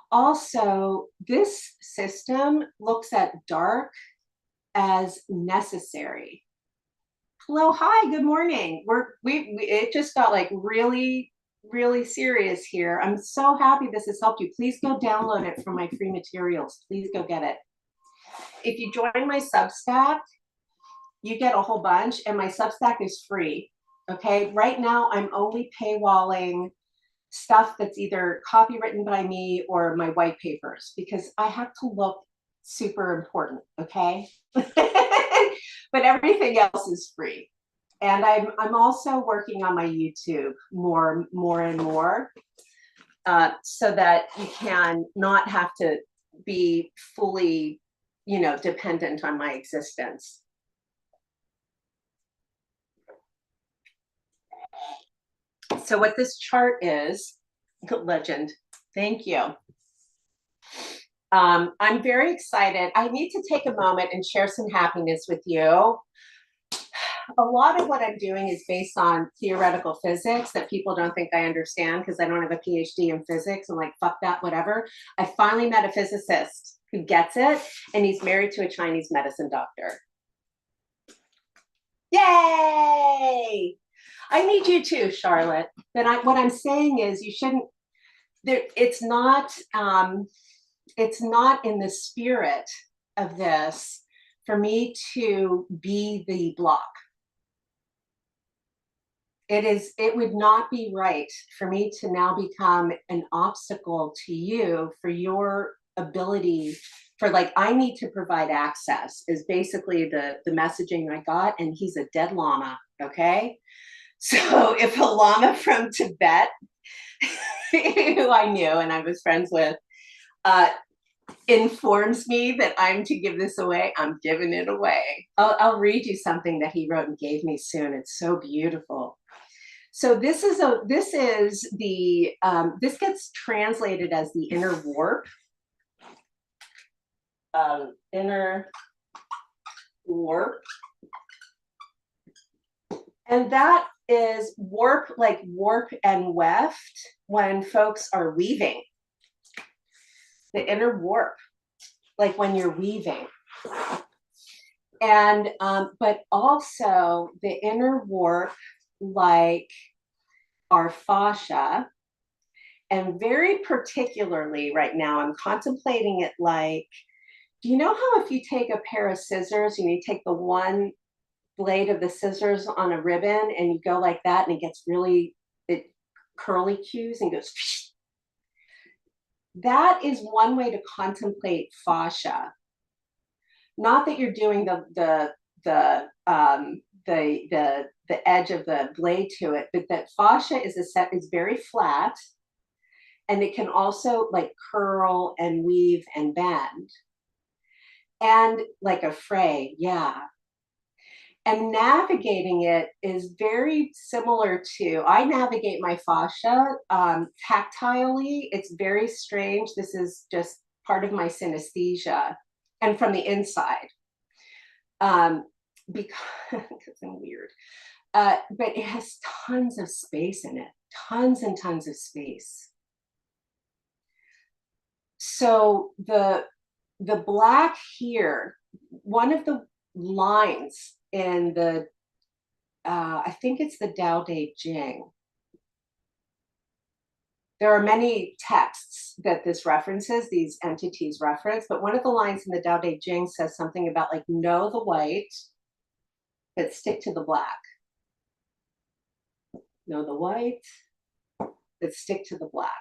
Also, this system looks at dark as necessary. Hello, hi, good morning. It just got like really, really serious here. I'm so happy this has helped you. Please go download it from my free materials. Please go get it. If you join my Substack, you get a whole bunch, and my Substack is free. Okay, right now I'm only paywalling stuff that's either copywritten by me or my white papers, because I have to look super important, okay? But everything else is free. And I'm also working on my YouTube more and more, so that you can not have to be fully, dependent on my existence. So what this chart is, legend, thank you. I'm very excited. I need to take a moment and share some happiness with you. A lot of what I'm doing is based on theoretical physics that people don't think I understand because I don't have a PhD in physics. I'm like, fuck that, whatever. I finally met a physicist who gets it, and he's married to a Chinese medicine doctor. Yay! I need you too, Charlotte. But what I'm saying is you shouldn't, it's not in the spirit of this for me to be the block. It would not be right for me to now become an obstacle to you for your ability for, like, I need to provide access is basically the messaging I got, and he's a dead llama, okay? So if a llama from Tibet, who I knew and I was friends with, informs me that I'm to give this away, I'm giving it away. I'll read you something that he wrote and gave me soon. It's so beautiful. So this gets translated as the inner warp. Inner warp. And that is warp, like warp and weft when folks are weaving. The inner warp, like when you're weaving. And, but also the inner warp, like our fascia, and very particularly right now, I'm contemplating it like, do you know how if you take a pair of scissors and you take the one blade of the scissors on a ribbon and you go like that and it gets really, it curly cues and goes, that is one way to contemplate fascia. Not that you're doing the edge of the blade to it, but that fascia is very flat, and it can also like curl and weave and bend, and like a fray, yeah. And navigating it is very similar to, I navigate my fascia tactilely. It's very strange. This is just part of my synesthesia, and from the inside, because I'm weird. But it has tons of space in it, tons and tons of space. So the black here, one of the lines in the, I think it's the Tao Te Ching. There are many texts that this references, these entities reference, but one of the lines in the Tao Te Ching says something about like, know the white, but stick to the black. Know the white, but stick to the black.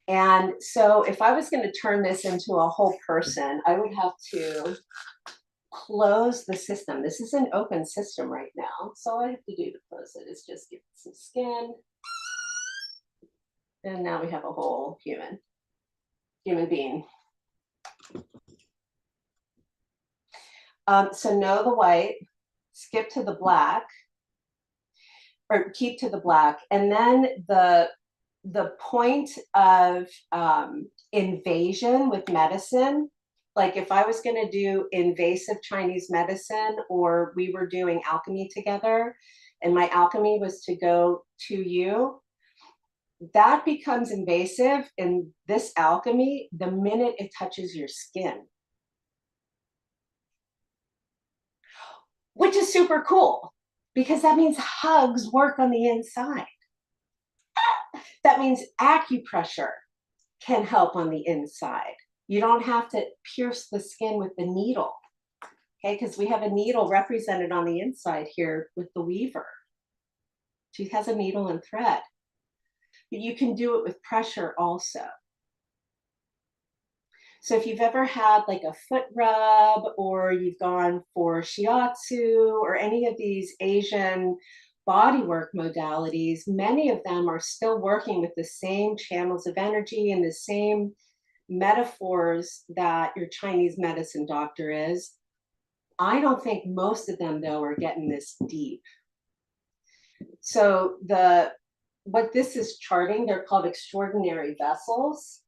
And so if I was going to turn this into a whole person, I would have to close the system. This is an open system right now. So all I have to do to close it is just give it some skin. And now we have a whole human being. So know the white, skip to the black, or keep to the black. And then the point of invasion with medicine, like if I was going to do invasive Chinese medicine, or we were doing alchemy together and my alchemy was to go to you, that becomes invasive in this alchemy the minute it touches your skin, which is super cool because that means hugs work on the inside. That means acupressure can help on the inside. You don't have to pierce the skin with the needle, okay? Because we have a needle represented on the inside here with the weaver. She has a needle and thread. But you can do it with pressure also. So if you've ever had like a foot rub, or you've gone for shiatsu or any of these Asian bodywork modalities, many of them are still working with the same channels of energy and the same metaphors that your Chinese medicine doctor is. I don't think most of them, though, are getting this deep. So what this is charting, they're called extraordinary vessels.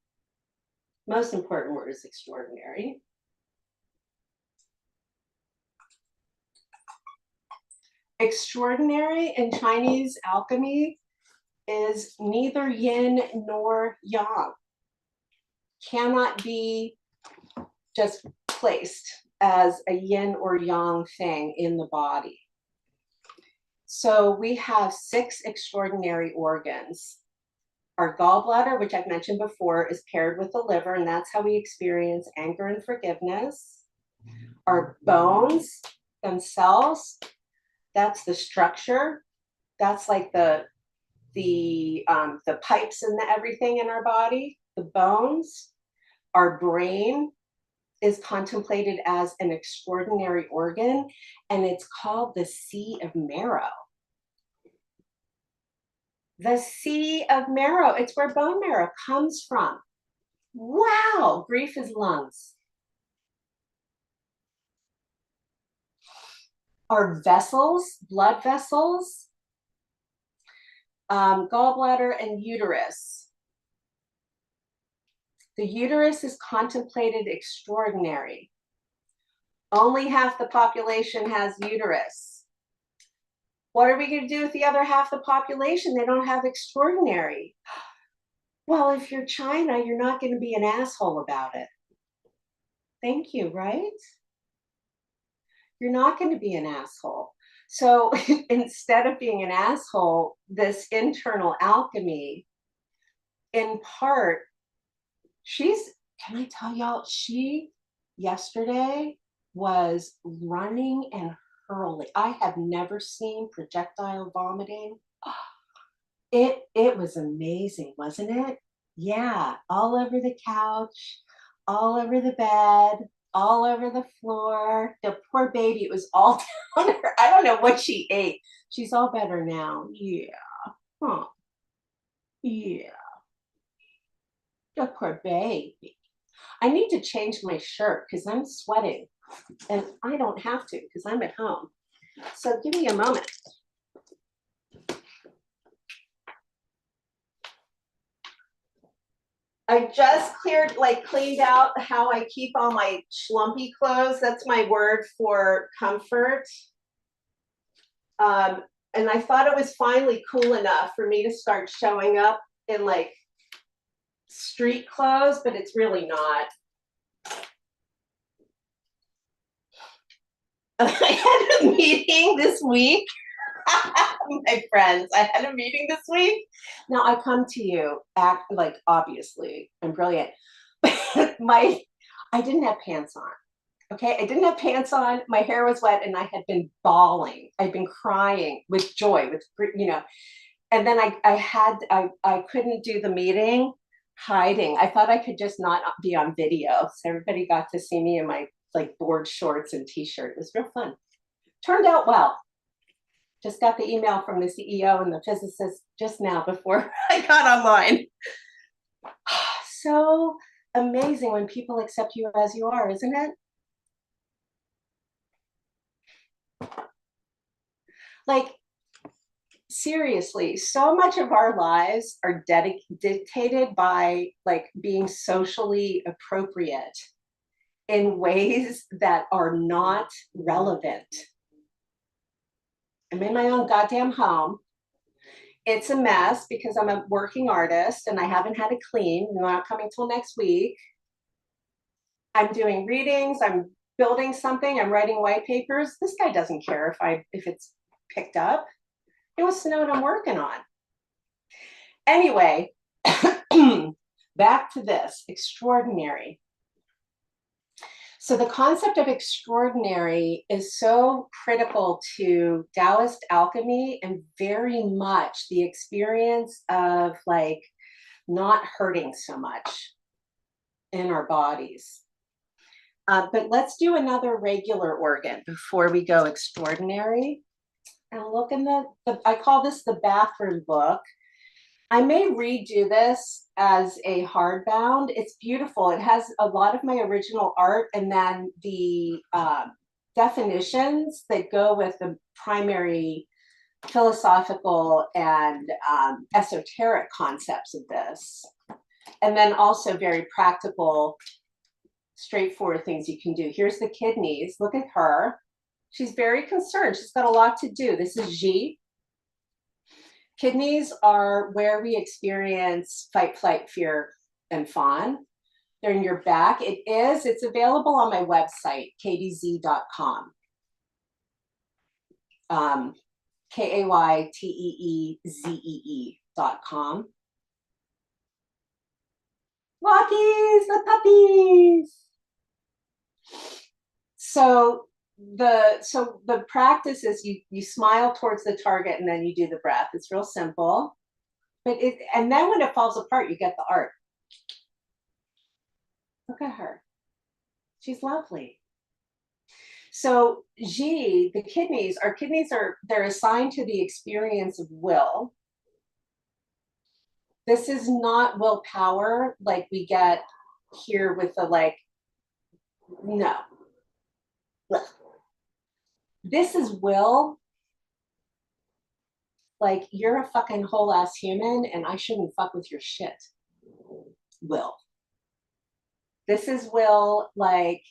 Most important word is extraordinary. Extraordinary in Chinese alchemy is neither yin nor yang. Cannot be just placed as a yin or yang thing in the body. So we have 6 extraordinary organs. Our gallbladder, which I've mentioned before, is paired with the liver, and that's how we experience anger and forgiveness. Our bones themselves, that's the structure. That's like the pipes and the everything in our body, the bones. Our brain is contemplated as an extraordinary organ, and it's called the Sea of Marrow. The Sea of Marrow, it's where bone marrow comes from. Wow, grief is lungs. Our vessels, blood vessels, gallbladder and uterus. The uterus is contemplated extraordinary. Only half the population has uterus. What are we going to do with the other half of the population? They don't have extraordinary. Well, if you're China, you're not going to be an asshole about it. Thank you, right? You're not going to be an asshole. So instead of being an asshole, this internal alchemy, in part, can I tell y'all, she yesterday was running and hurling. I have never seen projectile vomiting. It was amazing, wasn't it? Yeah, all over the couch, all over the bed, all over the floor. The poor baby, it was all down her. I don't know what she ate. She's all better now. Yeah. Huh. Yeah. The poor baby. I need to change my shirt because I'm sweating and I don't have to because I'm at home. So give me a moment. I just cleaned out how I keep all my schlumpy clothes. That's my word for comfort. And I thought it was finally cool enough for me to start showing up in like street clothes, but it's really not. I had a meeting this week. My friends, I had a meeting this week. Now I come to you, act like obviously I'm brilliant. I didn't have pants on. Okay, I didn't have pants on. My hair was wet, and I had been bawling. I'd been crying with joy, And then I couldn't do the meeting, hiding. I thought I could just not be on video, so everybody got to see me in my like board shorts and t-shirt. It was real fun. Turned out well. Just got the email from the CEO and the physicist just now before I got online. So amazing when people accept you as you are, isn't it? Like, seriously, so much of our lives are dictated by like being socially appropriate in ways that are not relevant. I'm in my own goddamn home. It's a mess because I'm a working artist and I haven't had it clean. They're not coming till next week. I'm doing readings. I'm building something. I'm writing white papers. This guy doesn't care if it's picked up. He wants to know what I'm working on. Anyway, back to this extraordinary. So the concept of extraordinary is so critical to Taoist alchemy and very much the experience of like not hurting so much in our bodies. But let's do another regular organ before we go extraordinary. And look in I call this the bathroom book. I may redo this as a hardbound. It's beautiful. It has a lot of my original art and then the definitions that go with the primary philosophical and esoteric concepts of this. And then also very practical, straightforward things you can do. Here's the kidneys. Look at her. She's very concerned. She's got a lot to do. This is Xi. Kidneys are where we experience fight, flight, fear, and fawn. They're in your back. It's available on my website, kayteezee.com. KAYTEEZEE.com. Rockies, the puppies. So the practice is you smile towards the target and then you do the breath. It's real simple. And then when it falls apart, you get the art. Look at her. She's lovely. So Xi, the kidneys, they're assigned to the experience of will. This is not willpower like we get here with the like, no. This is will. Like you're a fucking whole ass human and I shouldn't fuck with your shit. Will. This is will, like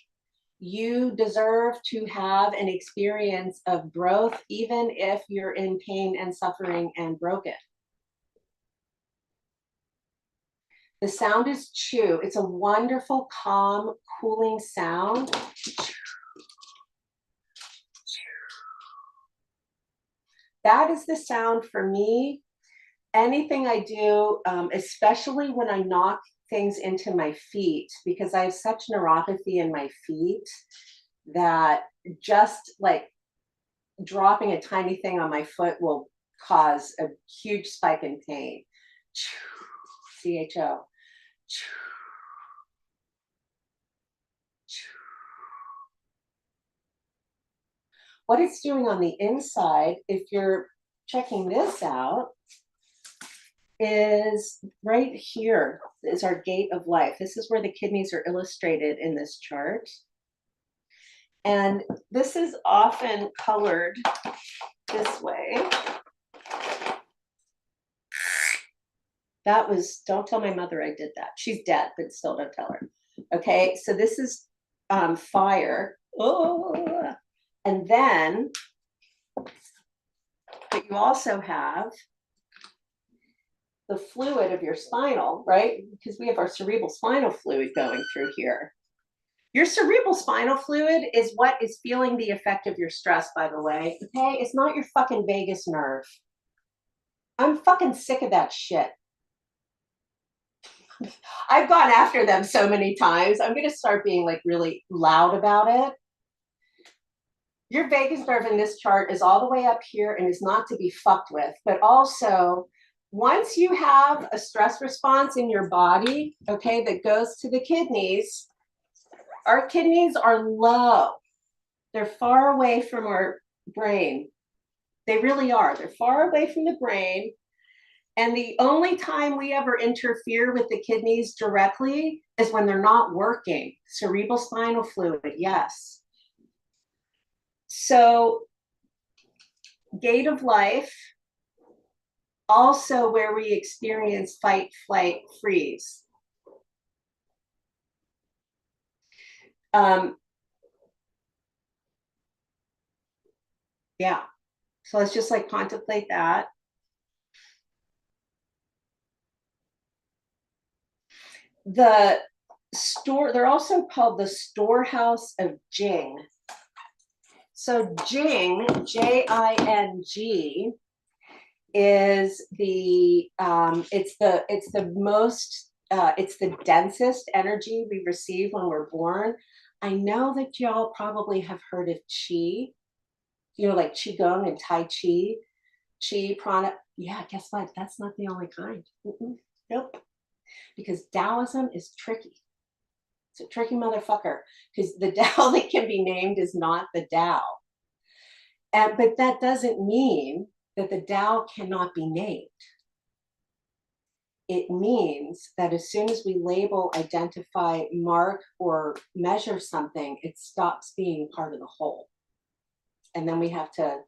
you deserve to have an experience of growth even if you're in pain and suffering and broken. The sound is chu. It's a wonderful, calm, cooling sound. That is the sound for me. Anything I do, especially when I knock things into my feet, because I have such neuropathy in my feet that just like dropping a tiny thing on my foot will cause a huge spike in pain. CHO. What it's doing on the inside, if you're checking this out, is right here is our gate of life. This is where the kidneys are illustrated in this chart. And this is often colored this way. That was, don't tell my mother I did that. She's dead, but still don't tell her. Okay, so this is fire. Oh, and then, but you also have the fluid of your spinal, right? Because we have our cerebral spinal fluid going through here. Your cerebral spinal fluid is what is feeling the effect of your stress, by the way. Okay, it's not your fucking vagus nerve. I'm fucking sick of that shit. I've gone after them so many times. I'm going to start being like really loud about it. Your vagus nerve in this chart is all the way up here and is not to be fucked with. But also, once you have a stress response in your body, okay, that goes to the kidneys, our kidneys are low. They're far away from our brain. They really are. They're far away from the brain. And the only time we ever interfere with the kidneys directly is when they're not working. Cerebral spinal fluid, yes. So, gate of life, also where we experience fight, flight, freeze. Yeah, so let's just like contemplate that. The store, they're also called the storehouse of Jing. So Jing, Jing, is the it's the densest energy we receive when we're born. I know that y'all probably have heard of Qi, you know, like Qigong and Tai Chi, Qi, Prana. Yeah, guess what? That's not the only kind. Nope. Because Taoism is tricky. It's a tricky motherfucker because the Tao that can be named is not the Tao. But that doesn't mean that the Tao cannot be named. It means that as soon as we label, identify, mark, or measure something, it stops being part of the whole. And then we have to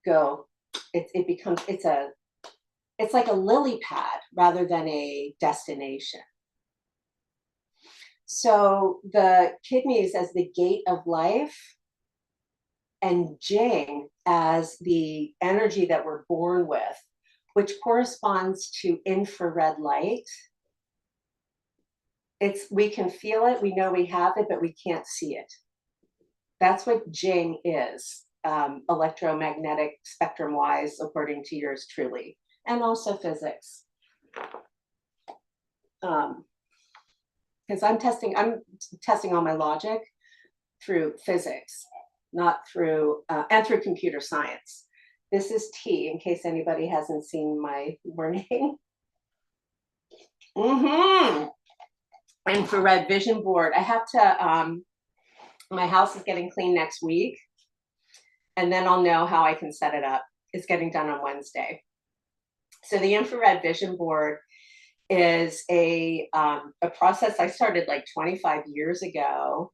go, it becomes, it's like a lily pad rather than a destination. So the kidneys as the gate of life and Jing as the energy that we're born with, which corresponds to infrared light. We can feel it, we know we have it, but we can't see it. That's what Jing is, electromagnetic spectrum wise, according to yours truly, and also physics. Because I'm testing all my logic through physics, not through, and through computer science. This is T, in case anybody hasn't seen my warning. Infrared vision board. I have to, my house is getting clean next week, and then I'll know how I can set it up. It's getting done on Wednesday. So the infrared vision board is a process I started like 25 years ago.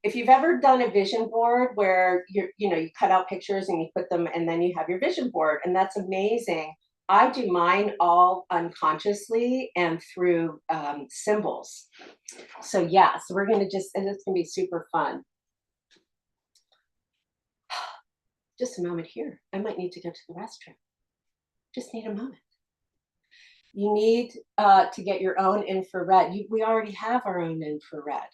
If you've ever done a vision board where you cut out pictures and you put them and then you have your vision board, and that's amazing. I do mine all unconsciously and through symbols. So yeah, so we're gonna it's gonna be super fun. Just a moment here. I might need to go to the restroom. Just need a moment. You need to get your own infrared. We already have our own infrared.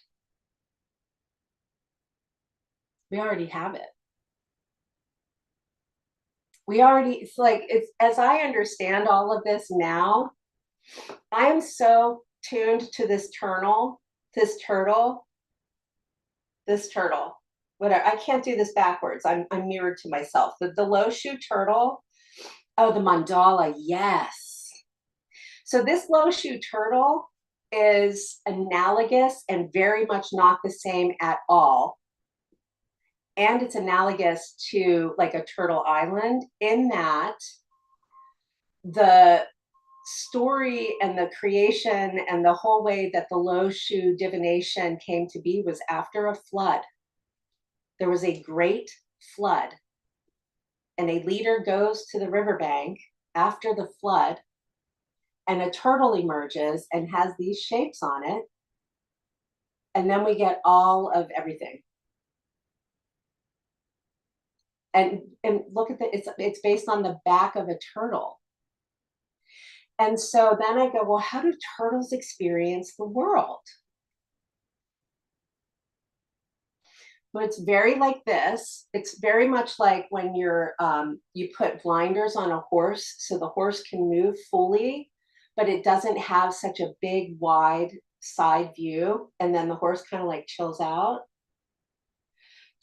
We already have it. It's as I understand all of this now, I am so tuned to this turtle, whatever. I can't do this backwards. I'm mirrored to myself. The Lo Shu turtle Oh, the mandala, yes. So this low shoe turtle is analogous and very much not the same at all. And it's analogous to like a turtle island in that the story and the creation and the whole way that the low shoe divination came to be was after a flood. There was a great flood, and a leader goes to the riverbank after the flood, and a turtle emerges and has these shapes on it. And then we get all of everything. And look at it's based on the back of a turtle. And so then I go, well, how do turtles experience the world? But it's very like this. It's very much like when you put blinders on a horse so the horse can move fully, but it doesn't have such a big, wide side view. And then the horse kind of like chills out.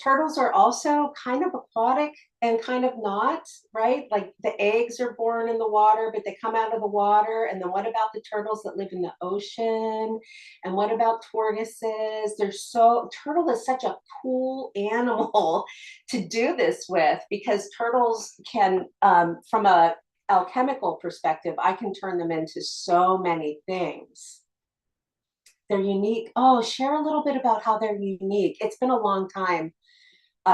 Turtles are also kind of aquatic and kind of not, right? Like the eggs are born in the water, but they come out of the water. And then what about the turtles that live in the ocean? And what about tortoises? Turtle is such a cool animal to do this with, because turtles can, from a alchemical perspective, I can turn them into so many things. They're unique. Oh, share a little bit about how they're unique. It's been a long time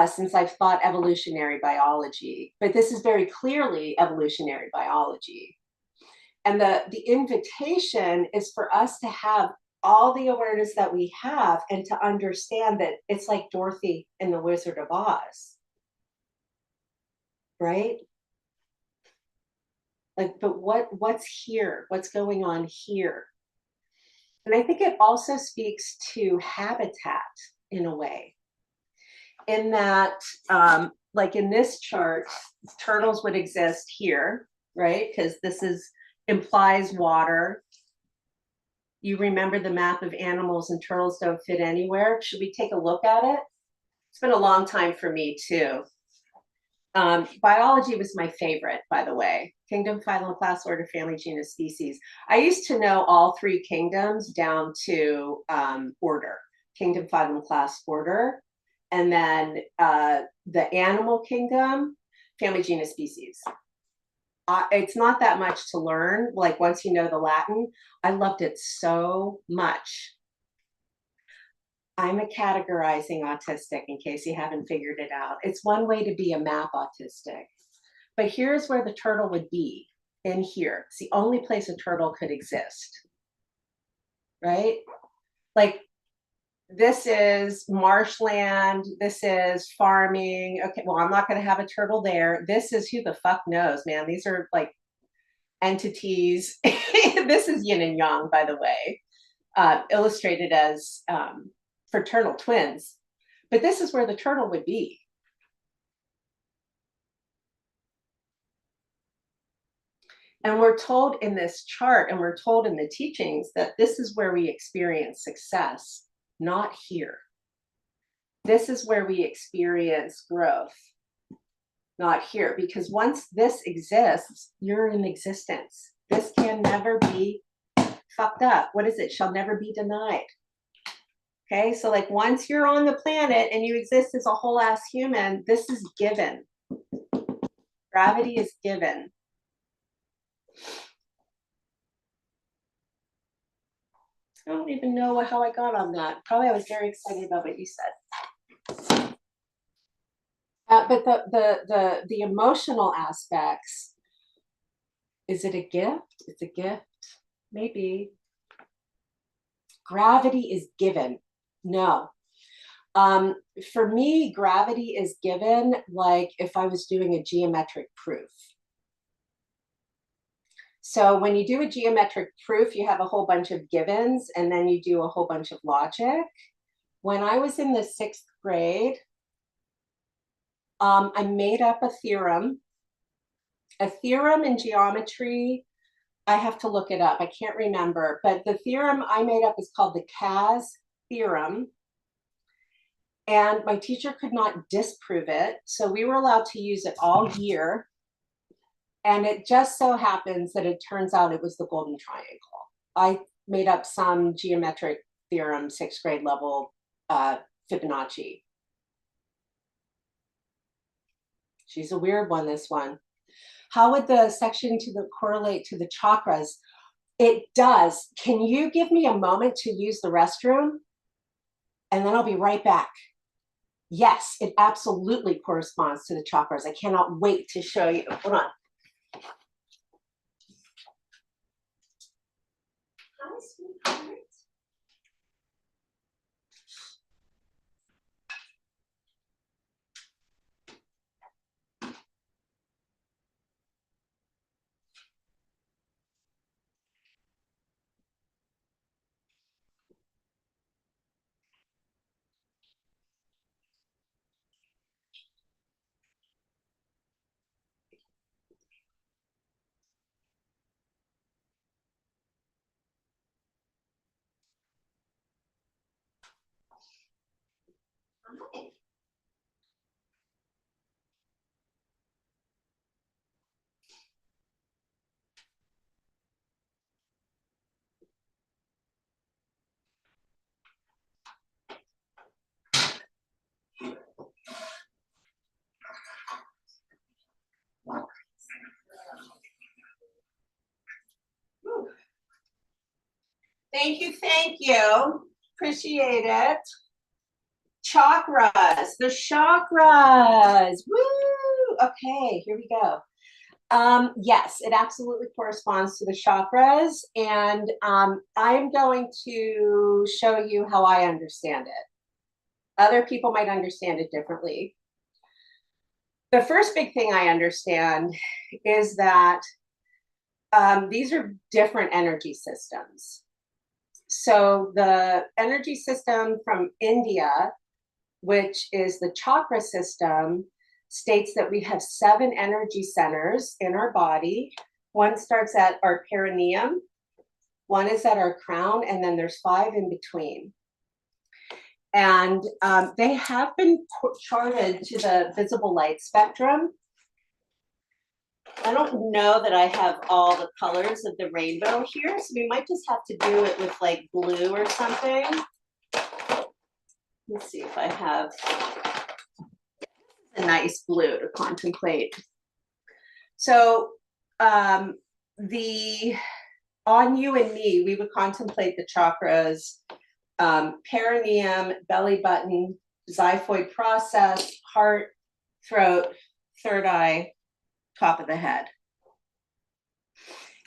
since I've thought evolutionary biology, but this is very clearly evolutionary biology. And the invitation is for us to have all the awareness that we have and to understand that it's like Dorothy in the Wizard of Oz, right? Like, but what's here? What's going on here? And I think it also speaks to habitat in a way, in that, like in this chart, turtles would exist here, right? Because implies water. You remember the map of animals, and turtles don't fit anywhere. Should we take a look at it? It's been a long time for me too. Biology was my favorite, by the way. Kingdom, phylum, class, order, family, genus, species. I used to know all three kingdoms down to order. Kingdom, phylum, class, order. And then the animal kingdom, family, genus, species. It's not that much to learn. Like once you know the Latin, I loved it so much. I'm a categorizing autistic, in case you haven't figured it out. It's one way to be a map autistic. But here's where the turtle would be, in here. It's the only place a turtle could exist, right? Like, this is marshland, this is farming. Okay, well, I'm not going to have a turtle there. This is who the fuck knows, man. These are like entities. This is yin and yang, by the way, illustrated as fraternal twins. But this is where the turtle would be. And we're told in this chart, and we're told in the teachings, that this is where we experience success, not here. This is where we experience growth, not here. Because once this exists, you're in existence. This can never be fucked up. What is it? Shall never be denied. Okay, so like once you're on the planet and you exist as a whole ass human, this is given. Gravity is given. I don't even know how I got on that. Probably I was very excited about what you said. But the emotional aspects, is it a gift? It's a gift, maybe. Gravity is given. No. For me, gravity is given like if I was doing a geometric proof. So when you do a geometric proof, you have a whole bunch of givens, and then you do a whole bunch of logic. When I was in the 6th grade, I made up a theorem. A theorem in geometry, I have to look it up. I can't remember, but the theorem I made up is called the Kaz theorem. And my teacher could not disprove it, so we were allowed to use it all year. And it just so happens that it turns out it was the golden triangle. I made up some geometric theorem, 6th grade level Fibonacci. She's a weird one, this one. How would the section to the correlate to the chakras? It does. Can you give me a moment to use the restroom? And then I'll be right back. Yes, it absolutely corresponds to the chakras. I cannot wait to show you. Hold on. Hi, sweetheart. Hi. Thank you, thank you. Appreciate it. Chakras, the chakras. Woo! Okay, here we go. Yes, it absolutely corresponds to the chakras, and I'm going to show you how I understand it. Other people might understand it differently. The first big thing I understand is that these are different energy systems. So the energy system from India, which is the chakra system, states that we have 7 energy centers in our body. One starts at our perineum, one is at our crown, and then there's 5 in between. And they have been charted to the visible light spectrum. I don't know that I have all the colors of the rainbow here, so we might just have to do it with like blue or something. Let's see if I have a nice blue to contemplate. So on you and me, we would contemplate the chakras, perineum, belly button, xiphoid process, heart, throat, third eye, top of the head.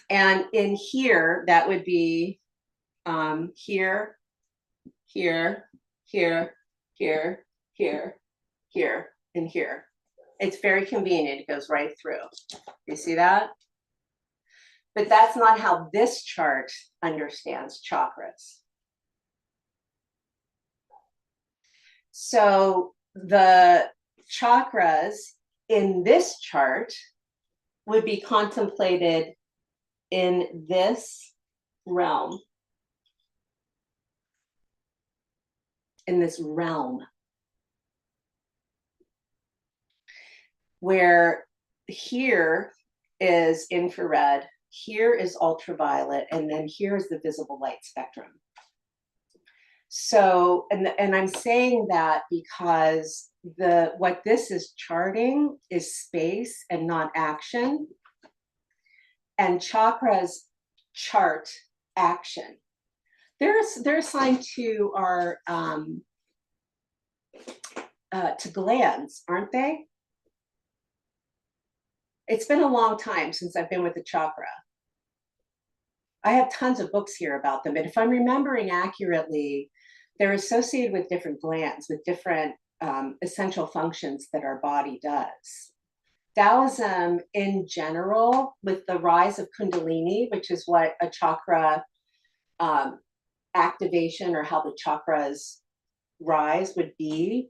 And in here, that would be here, here, here, here, here, here, and here. It's very convenient. It goes right through. You see that? But that's not how this chart understands chakras. So the chakras in this chart would be contemplated in this realm. In this realm. Where here is infrared, here is ultraviolet, and then here is the visible light spectrum. So, and I'm saying that because what this is charting is space and not action. And chakras chart action. They're assigned to our to glands, aren't they? It's been a long time since I've been with the chakra. I have tons of books here about them, and if I'm remembering accurately, they're associated with different glands, with different essential functions that our body does. Taoism in general, with the rise of Kundalini, which is what a chakra activation or how the chakras rise would be,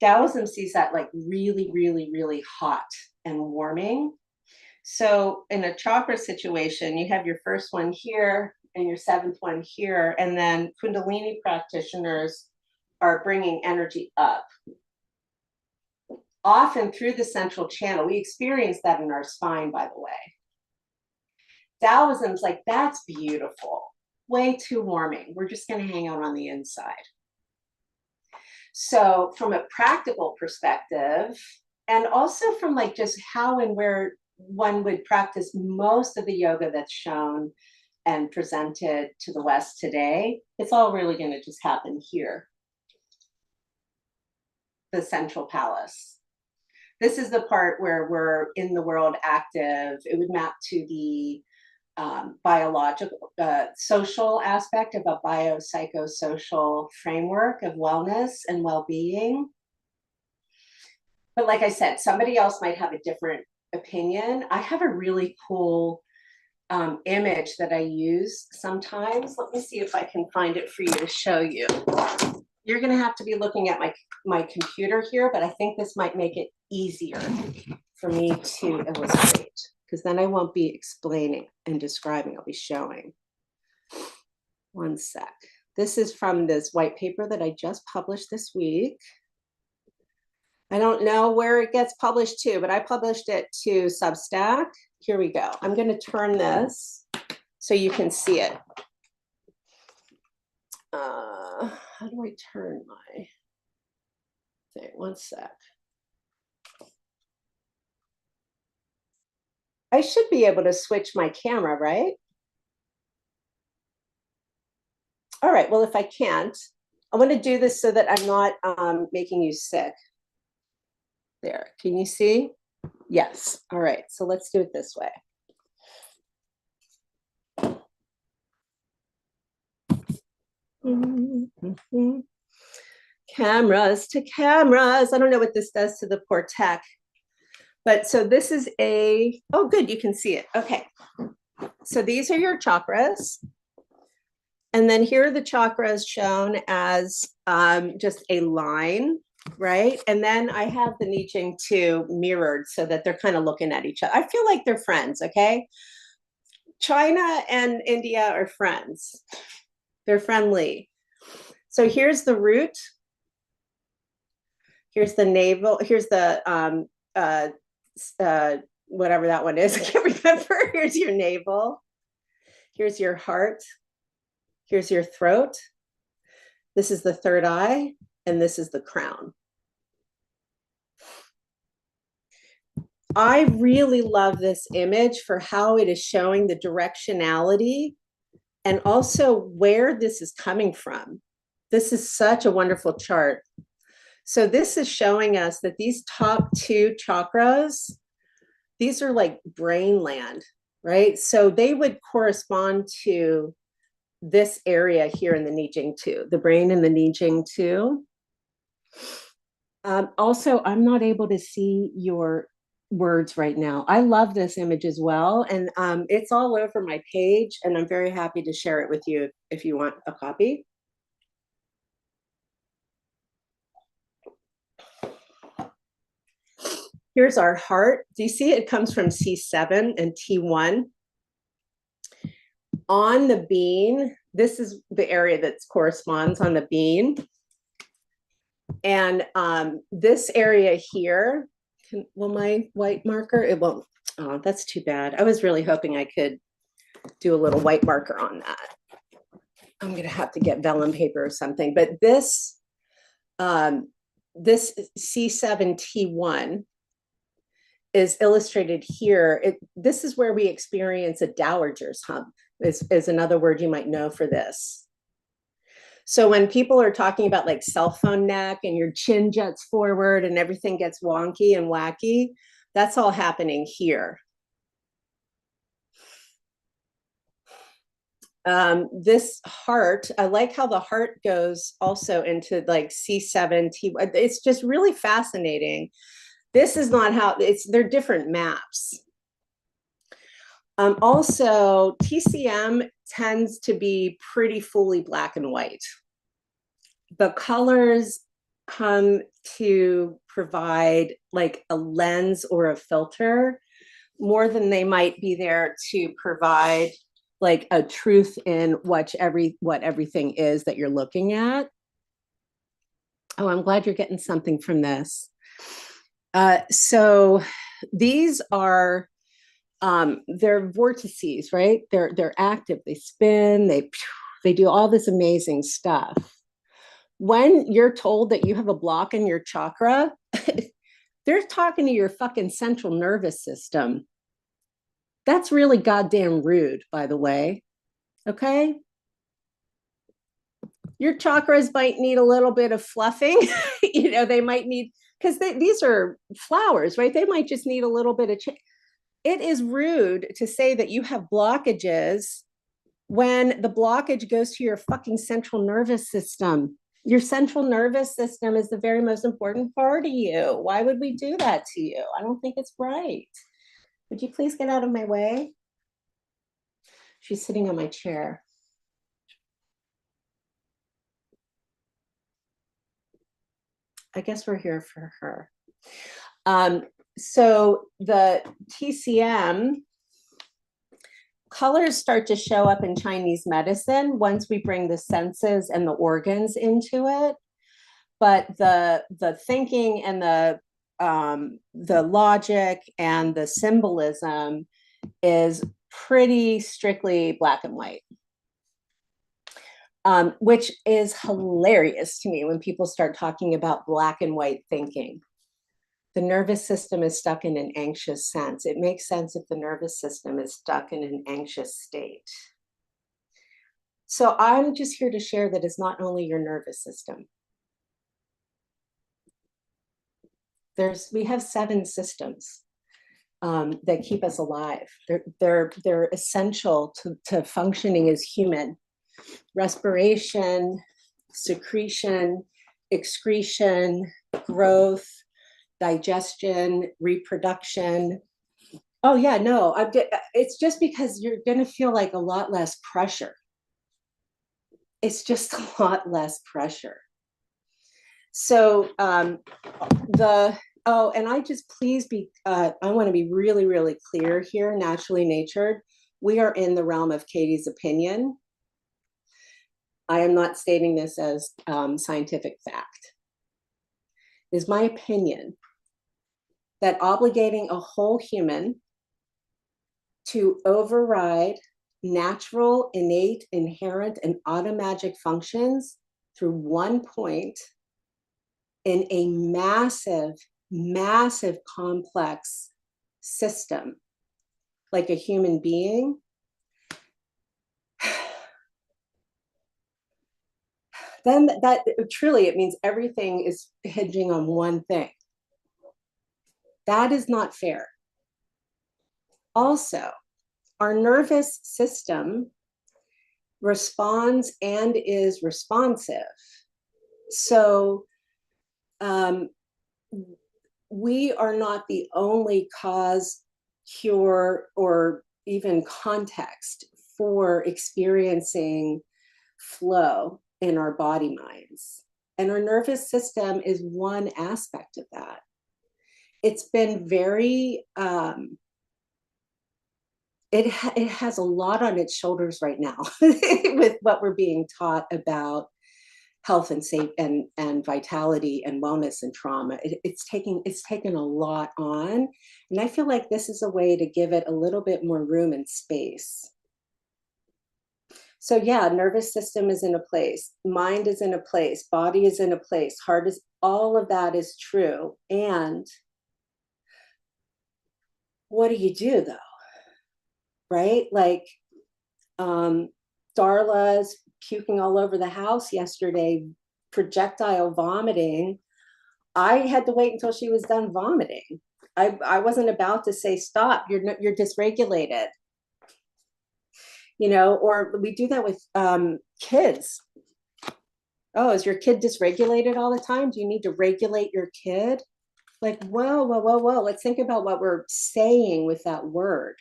Taoism sees that like really, really, really hot and warming. So in a chakra situation, you have your first one here and your 7th one here, and then Kundalini practitioners are bringing energy up. often through the central channel. We experience that in our spine, by the way. Taoism's like, that's beautiful, way too warming. We're just going to hang out on the inside. So from a practical perspective, and also from like just how and where one would practice most of the yoga that's shown and presented to the West today, it's all really going to just happen here. The central palace. This is the part where we're in the world active. It would map to the biological, social aspect of a biopsychosocial framework of wellness and well-being. But like I said, somebody else might have a different opinion. I have a really cool image that I use sometimes. Let me see if I can find it for you to show you. You're going to have to be looking at my computer here, but I think this might make it easier for me to illustrate, because then I won't be explaining and describing, I'll be showing. One sec. This is from this white paper that I just published this week. I don't know where it gets published to, but I published it to Substack. Here we go. I'm going to turn this so you can see it. How do I turn my thing? One sec. I should be able to switch my camera, right? All right, well, if I can't, I want to do this so that I'm not making you sick. There, can you see? Yes, all right, so let's do it this way. Cameras to cameras. I don't know what this does to the poor tech. But so this is oh, good, you can see it. Okay, so these are your chakras. And then here are the chakras shown as just a line, right? And then I have the I Ching too mirrored so that they're kind of looking at each other. I feel like they're friends, okay? China and India are friends. They're friendly. So here's the root. Here's the navel. Here's the whatever that one is. I can't remember. Here's your navel. Here's your heart. Here's your throat. This is the third eye, and this is the crown. I really love this image for how it is showing the directionality and also where this is coming from. This is such a wonderful chart. So this is showing us that these top two chakras, these are like brain land, right? So they would correspond to this area here in the I Ching too, the brain and the I Ching too. Also, I'm not able to see your words right now. I love this image as well. And it's all over my page, and I'm very happy to share it with you if you want a copy. Here's our heart. Do you see it comes from C7 and T1? On the bean, this is the area that corresponds on the bean. And this area here, will my white marker, it won't, oh, that's too bad. I was really hoping I could do a little white marker on that. I'm gonna have to get vellum paper or something, but this C7T1 is illustrated here. This is where we experience a dowager's hump, is another word you might know for this. So when people are talking about like cell phone neck and your chin juts forward and everything gets wonky and wacky, that's all happening here. This heart, I like how the heart goes also into like C7, T. It's just really fascinating. This is not how they're different maps. Also, TCM tends to be pretty fully black and white. The colors come to provide like a lens or a filter more than they might be there to provide like a truth in what everything is that you're looking at. Oh, I'm glad you're getting something from this. So these are they're vortices, right? They're active. They spin. They do all this amazing stuff. When you're told that you have a block in your chakra, they're talking to your fucking central nervous system. That's really goddamn rude, by the way. Okay. Your chakras might need a little bit of fluffing. They might need, because these are flowers, right? They might just need a little bit of change. It is rude to say that you have blockages when the blockage goes to your fucking central nervous system. Your central nervous system is the very most important part of you. Why would we do that to you? I don't think it's right. Would you please get out of my way? She's sitting on my chair. I guess we're here for her. So the TCM colors start to show up in Chinese medicine once we bring the senses and the organs into it. But the thinking and the logic and the symbolism is pretty strictly black and white. Which is hilarious to me when people start talking about black and white thinking. The nervous system is stuck in an anxious sense. It makes sense if the nervous system is stuck in an anxious state. So I'm just here to share that it's not only your nervous system. We have 7 systems that keep us alive. They're essential to functioning as human. Respiration, secretion, excretion, growth, digestion, reproduction. Oh yeah, no, it's just because you're going to feel like a lot less pressure. It's just a lot less pressure. So and I just please I want to be really, really clear here, naturally natured. We are in the realm of Katie's opinion. I am not stating this as scientific fact. It is my opinion that obligating a whole human to override natural, innate, inherent, and automagic functions through one point in a massive, massive, complex system, like a human being, then that truly, it means everything is hinging on one thing. That is not fair. Also, our nervous system responds and is responsive. So we are not the only cause, cure, or even context for experiencing flow in our body minds. And our nervous system is one aspect of that. It's been very, it has a lot on its shoulders right now with what we're being taught about health and safe and vitality and wellness and trauma. It's taken a lot on, and I feel like this is a way to give it a little bit more room and space. So yeah, nervous system is in a place, mind is in a place, body is in a place, heart is, all of that is true. And what do you do though? Right? Like Darla's puking all over the house yesterday, projectile vomiting. I had to wait until she was done vomiting. I wasn't about to say, stop, you're dysregulated. Or we do that with kids. Oh, is your kid dysregulated all the time? Do you need to regulate your kid? Like, whoa, whoa, whoa, whoa. Let's think about what we're saying with that word.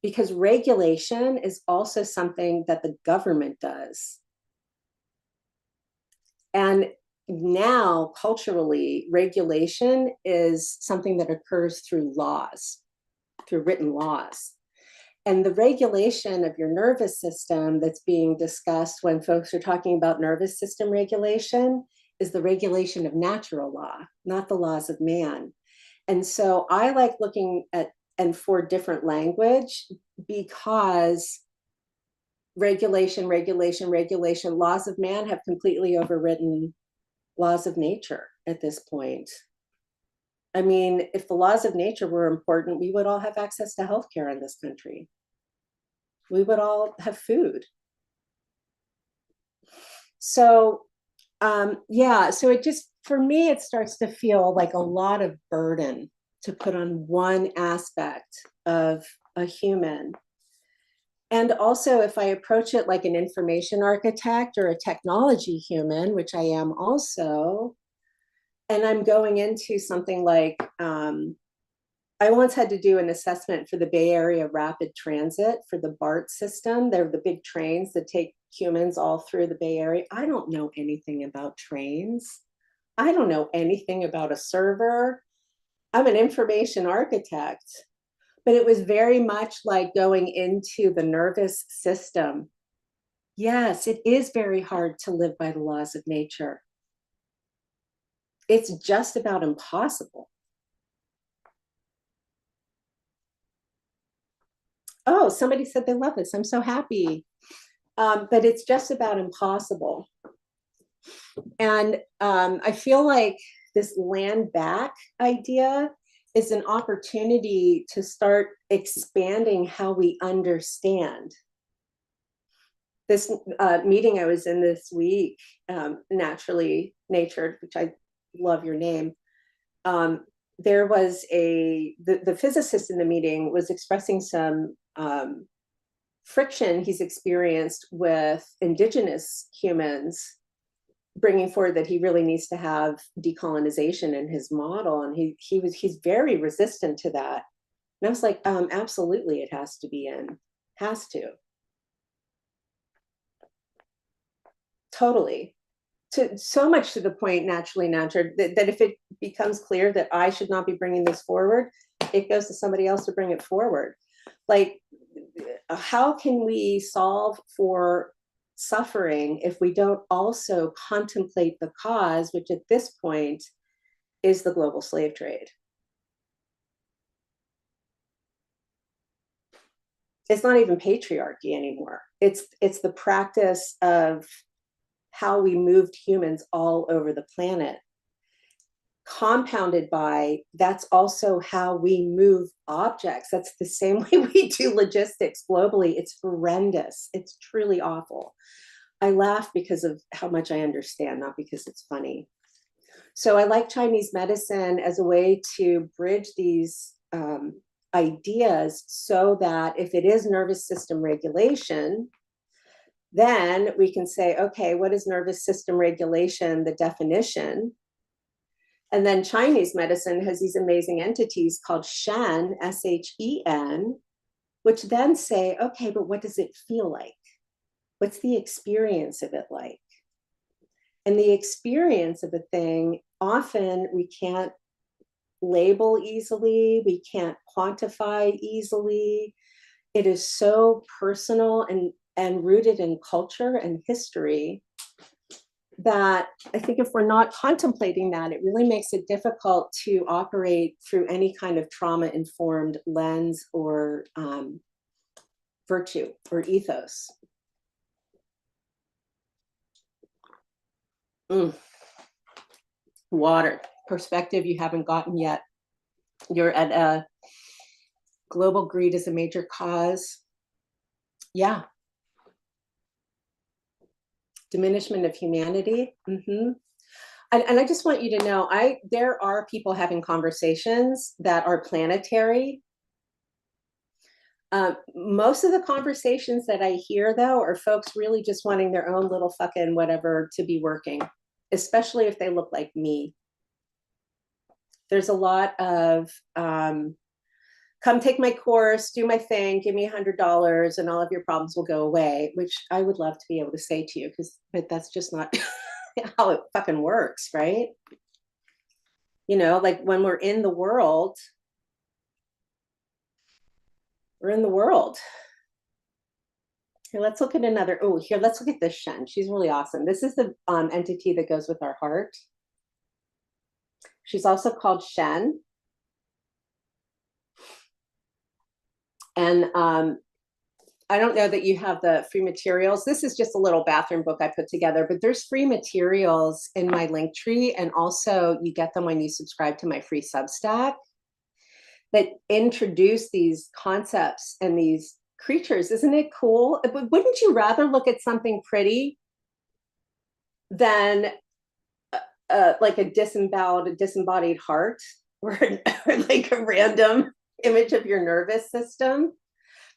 Because regulation is also something that the government does. And now, culturally, regulation is something that occurs through laws, through written laws. And the regulation of your nervous system that's being discussed when folks are talking about nervous system regulation is the regulation of natural law, not the laws of man. And so I like looking at and for different language, because regulation, regulation, regulation, laws of man have completely overridden laws of nature at this point. I mean, if the laws of nature were important, we would all have access to healthcare in this country. We would all have food. So, yeah, so it just, for me, it starts to feel like a lot of burden to put on one aspect of a human. And also, if I approach it like an information architect or a technology human, which I am also, and I'm going into something like, I once had to do an assessment for the Bay Area Rapid Transit for the BART system. They're the big trains that take humans all through the Bay Area. I don't know anything about trains. I don't know anything about a server. I'm an information architect, but it was very much like going into the nervous system. Yes, it is very hard to live by the laws of nature. It's just about impossible. Oh, somebody said they love this. I'm so happy. But it's just about impossible. And I feel like this land back idea is an opportunity to start expanding how we understand. This meeting I was in this week, Naturally Natured, which I love your name. There was the physicist in the meeting was expressing some friction he's experienced with indigenous humans, bringing forward that he really needs to have decolonization in his model, and he's very resistant to that. And I was like, absolutely, it has to be in, has to, totally, to so much to the point, naturally natured, that if it becomes clear that I should not be bringing this forward, it goes to somebody else to bring it forward. Like, how can we solve for suffering if we don't also contemplate the cause, which at this point is the global slave trade? It's not even patriarchy anymore. It's the practice of how we moved humans all over the planet, compounded by that's also how we move objects. That's the same way we do logistics globally. It's horrendous. It's truly awful. I laugh because of how much I understand, not because it's funny. So I like Chinese medicine as a way to bridge these ideas, so that if it is nervous system regulation, then we can say, okay, what is nervous system regulation, the definition? And then Chinese medicine has these amazing entities called Shen, Shen, which then say, okay, but what does it feel like? What's the experience of it like? And the experience of a thing, often we can't label easily, we can't quantify easily. It is so personal and rooted in culture and history that I think if we're not contemplating that, it really makes it difficult to operate through any kind of trauma-informed lens or virtue or ethos. Water, perspective you haven't gotten yet. You're at a global greed is a major cause. Yeah. Diminishment of humanity. Mm-hmm. And I just want you to know, there are people having conversations that are planetary. Most of the conversations that I hear, though, are folks really just wanting their own little fucking whatever to be working, especially if they look like me. There's a lot of come take my course, do my thing, give me $100 and all of your problems will go away, which I would love to be able to say to you, but that's just not how it fucking works, right? You know, like when we're in the world, we're in the world. Here, let's look at another. Oh, here, let's look at this Shen. She's really awesome. This is the entity that goes with our heart. She's also called Shen. And I don't know that you have the free materials. This is just a little bathroom book I put together, but there's free materials in my link tree. And also you get them when you subscribe to my free Substack that introduce these concepts and these creatures. Isn't it cool? Wouldn't you rather look at something pretty than like a disembodied heart or like a random image of your nervous system?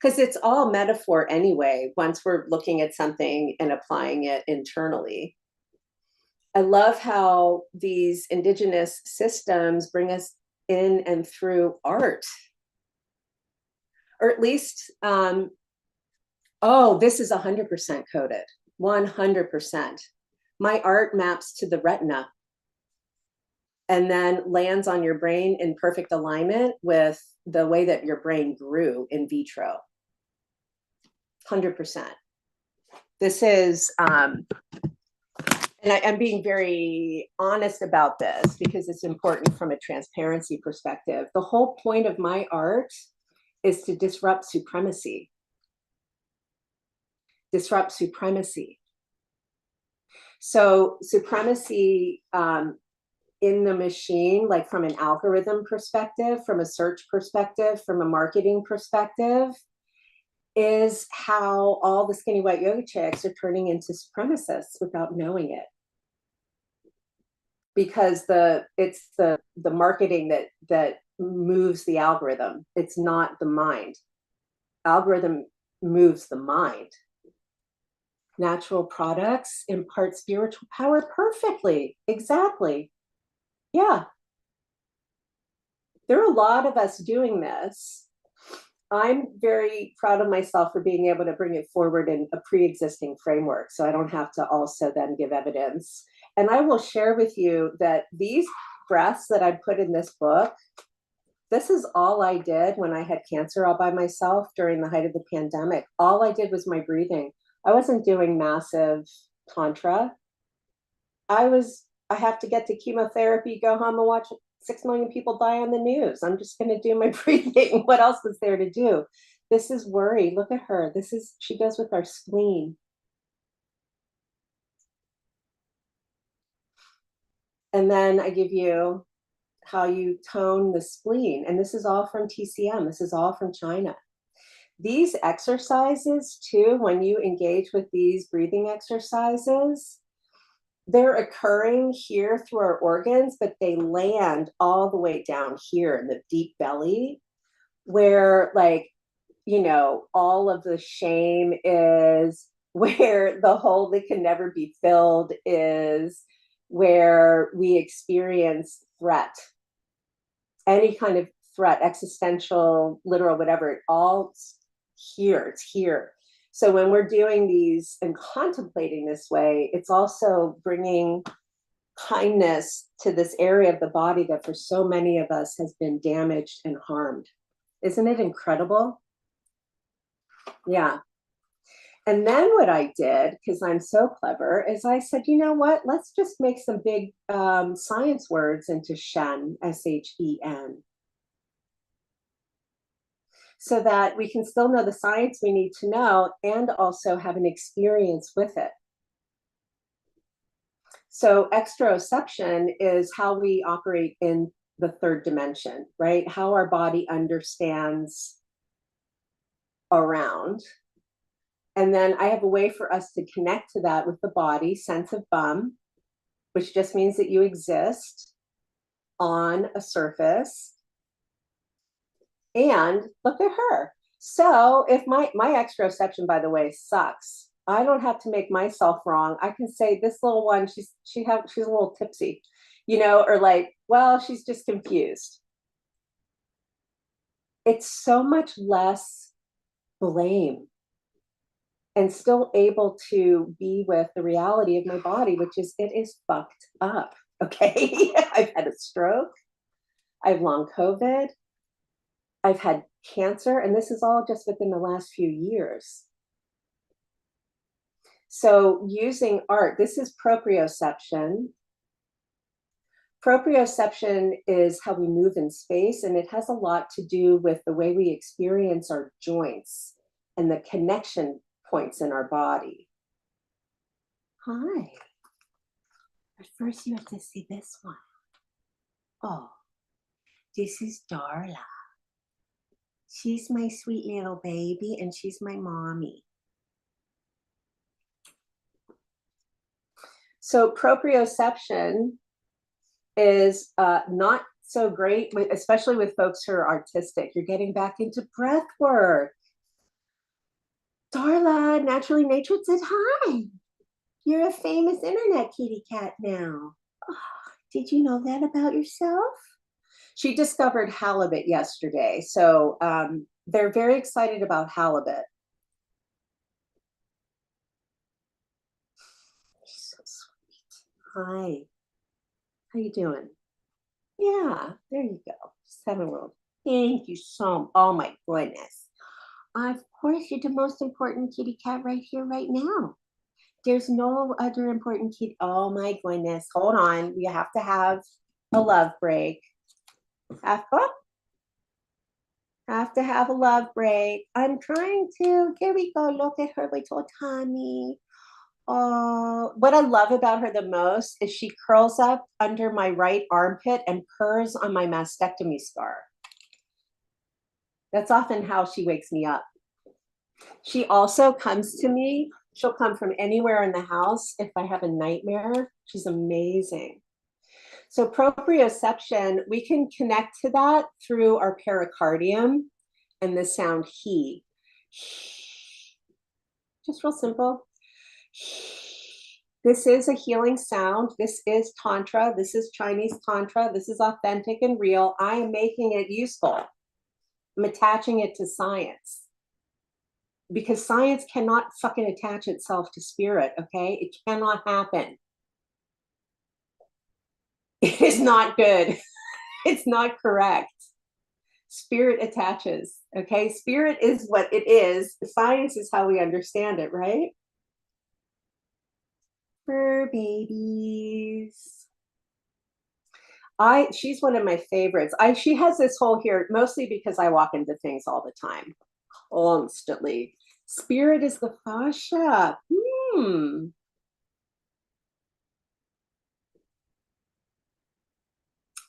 Because it's all metaphor anyway, once we're looking at something and applying it internally. I love how these indigenous systems bring us in and through art. Or at least, oh, this is 100% coded, 100%. My art maps to the retina and then lands on your brain in perfect alignment with the way that your brain grew in vitro. 100%. This is, and I'm being very honest about this because it's important from a transparency perspective. The whole point of my art is to disrupt supremacy. Disrupt supremacy. So supremacy in the machine, like from an algorithm perspective, from a search perspective, from a marketing perspective, is how all the skinny white yoga chicks are turning into supremacists without knowing it. Because it's the marketing that moves the algorithm. It's not the mind. Algorithm moves the mind. Natural products impart spiritual power perfectly. Exactly. Yeah. There are a lot of us doing this. I'm very proud of myself for being able to bring it forward in a pre-existing framework, so I don't have to also then give evidence. And I will share with you that these breaths that I put in this book, this is all I did when I had cancer all by myself during the height of the pandemic. All I did was my breathing. I wasn't doing massive tantra. I have to get to chemotherapy, go home and watch 6 million people die on the news. I'm just going to do my breathing. What else was there to do? This is worry. Look at her. She goes with our spleen. And then I give you how you tone the spleen. And this is all from TCM. This is all from China. These exercises too, when you engage with these breathing exercises, they're occurring here through our organs, but they land all the way down here in the deep belly where, like, you know, all of the shame is, where the hole that can never be filled is, where we experience threat, any kind of threat, existential, literal, whatever, it all here, it's here. So when we're doing these and contemplating this way, it's also bringing kindness to this area of the body that for so many of us has been damaged and harmed. Isn't it incredible? Yeah. And then what I did, because I'm so clever, is I said, you know what, let's just make some big science words into Shen, S-H-E-N. So that we can still know the science we need to know and also have an experience with it. So exteroception is how we operate in the third dimension, right? How our body understands around. And then I have a way for us to connect to that with the body, sense of bum, which just means that you exist on a surface. And look at her. So if my exteroception, by the way, sucks, I don't have to make myself wrong. I can say this little one, she's a little tipsy, you know, or like, well, she's just confused. It's so much less blame and still able to be with the reality of my body, which is, it is fucked up. Okay. I've had a stroke. I have long COVID. I've had cancer, and this is all just within the last few years. So using art, this is proprioception. Proprioception is how we move in space, and it has a lot to do with the way we experience our joints and the connection points in our body. Hi. But first you have to see this one. Oh, this is Darla. She's my sweet little baby, and she's my mommy. So proprioception is not so great, especially with folks who are artistic. You're getting back into breath work. Darla, Naturally Natured said hi. You're a famous internet kitty cat now. Oh, did you know that about yourself? She discovered halibut yesterday. So they're very excited about halibut. She's so sweet. Hi. How you doing? Yeah, there you go. Just having a little. Thank you so much. Oh my goodness. Of course, you're the most important kitty cat right here, right now. There's no other important kitty. Oh my goodness. Hold on. We have to have a love break. Have to have a love break. I'm trying to. Here we go. Look at her little tummy. Oh, what I love about her the most is she curls up under my right armpit and purrs on my mastectomy scar. That's often how she wakes me up. She also comes to me. She'll come from anywhere in the house if I have a nightmare. She's amazing. So proprioception, we can connect to that through our pericardium and the sound he. Just real simple. This is a healing sound. This is Tantra. This is Chinese Tantra. This is authentic and real. I am making it useful. I'm attaching it to science. Because science cannot fucking attach itself to spirit, okay? It cannot happen. It is not good. It's not correct. Spirit attaches, okay? Spirit is what it is. Science is how we understand it, right? Fur babies. She's one of my favorites. She has this hole here mostly because I walk into things all the time, constantly. Spirit is the fascia.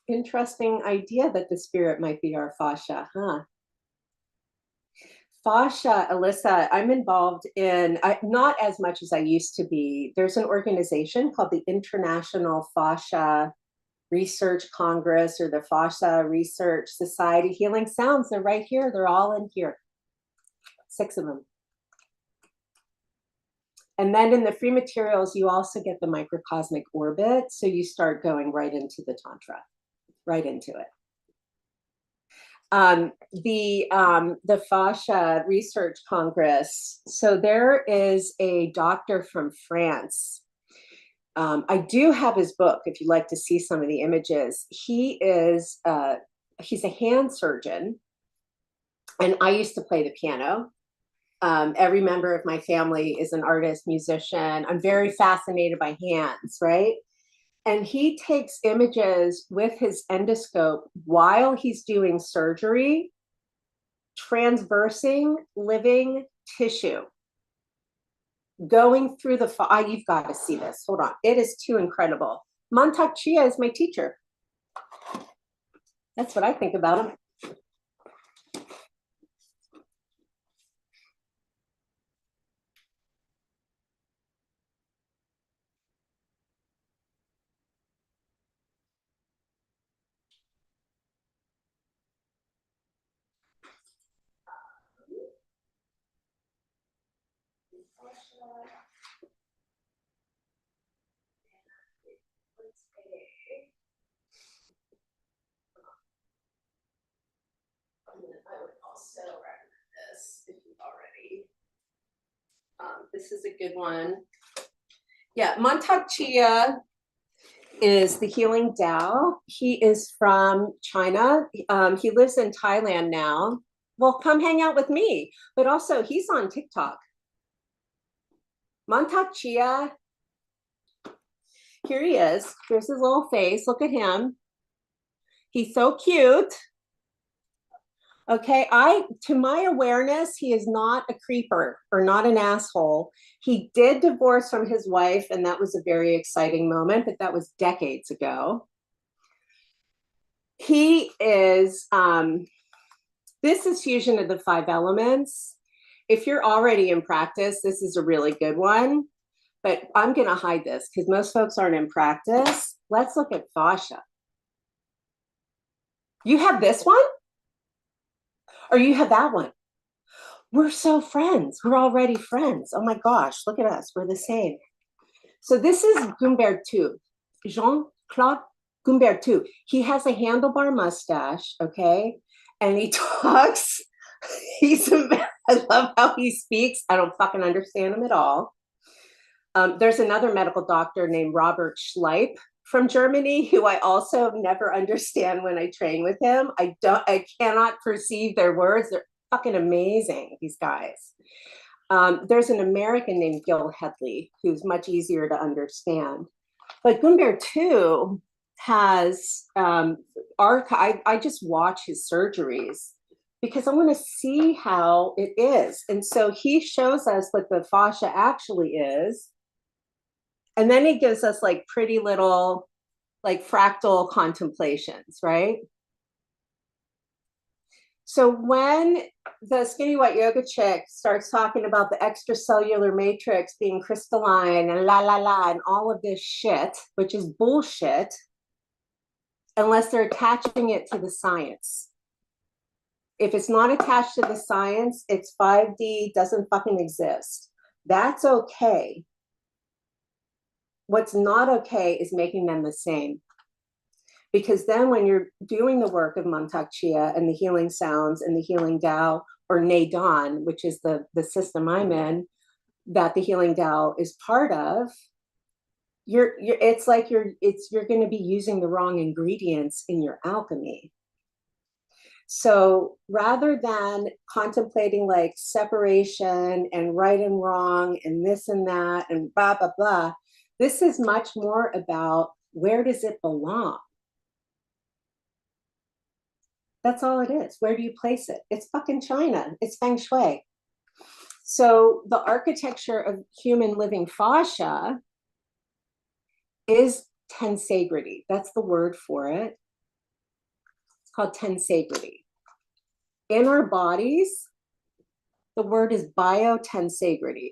Interesting idea that the spirit might be our fascia, huh? Fascia, Alyssa, I'm involved in, not as much as I used to be. There's an organization called the International Fascia Research Congress or the Fascia Research Society. Healing Sounds, they're right here. They're all in here. 6 of them. And then in the free materials, you also get the microcosmic orbit. So you start going right into the Tantra, right into it. The Fascia Research Congress. So there is a doctor from France. I do have his book if you'd like to see some of the images. He's a hand surgeon, and I used to play the piano. Every member of my family is an artist, musician. I'm very fascinated by hands, right? And he takes images with his endoscope while he's doing surgery, transversing living tissue, going through the, you've got to see this. Hold on. It is too incredible. Mantak Chia is my teacher. That's what I think about him. I would also recommend this if you've already. This is a good one. Yeah, Mantak Chia is the healing Tao. He is from China. He lives in Thailand now. Well, come hang out with me. But also, he's on TikTok. Mantak Chia, here he is. Here's his little face. Look at him. He's so cute. Okay, to my awareness, he is not a creeper or not an asshole. He did divorce from his wife, and that was a very exciting moment, but that was decades ago. He is, this is fusion of the 5 elements. If you're already in practice, this is a really good one, but I'm going to hide this because most folks aren't in practice. Let's look at fascia. You have this one? Or you have that one? We're so friends. We're already friends. Oh my gosh, look at us. We're the same. So this is Gumbertu, Jean-Claude Gumbertu. He has a handlebar mustache, okay? And he talks, I love how he speaks. I don't fucking understand him at all. There's another medical doctor named Robert Schleip from Germany, who I also never understand when I train with him. I cannot perceive their words. They're fucking amazing, these guys. There's an American named Gil Headley, who's much easier to understand. But Gumbertu has, I just watch his surgeries because I want to see how it is. And so he shows us what the fascia actually is. And then he gives us like pretty little like fractal contemplations, right? So when the skinny white yoga chick starts talking about the extracellular matrix being crystalline and la la la and all of this shit, which is bullshit, unless they're attaching it to the science. If it's not attached to the science, it's 5D, doesn't fucking exist. That's okay. What's not okay is making them the same. Because then when you're doing the work of Mantak Chia and the healing sounds and the healing Tao, or Neidan, which is the system I'm in, that the healing Tao is part of, it's like you're going to be using the wrong ingredients in your alchemy. So rather than contemplating like separation and right and wrong and this and that and blah, blah, blah, this is much more about where does it belong? That's all it is. Where do you place it? It's fucking China. It's feng shui. So the architecture of human living fascia is tensegrity. That's the word for it. It's called tensegrity. In our bodies, the word is biotensegrity.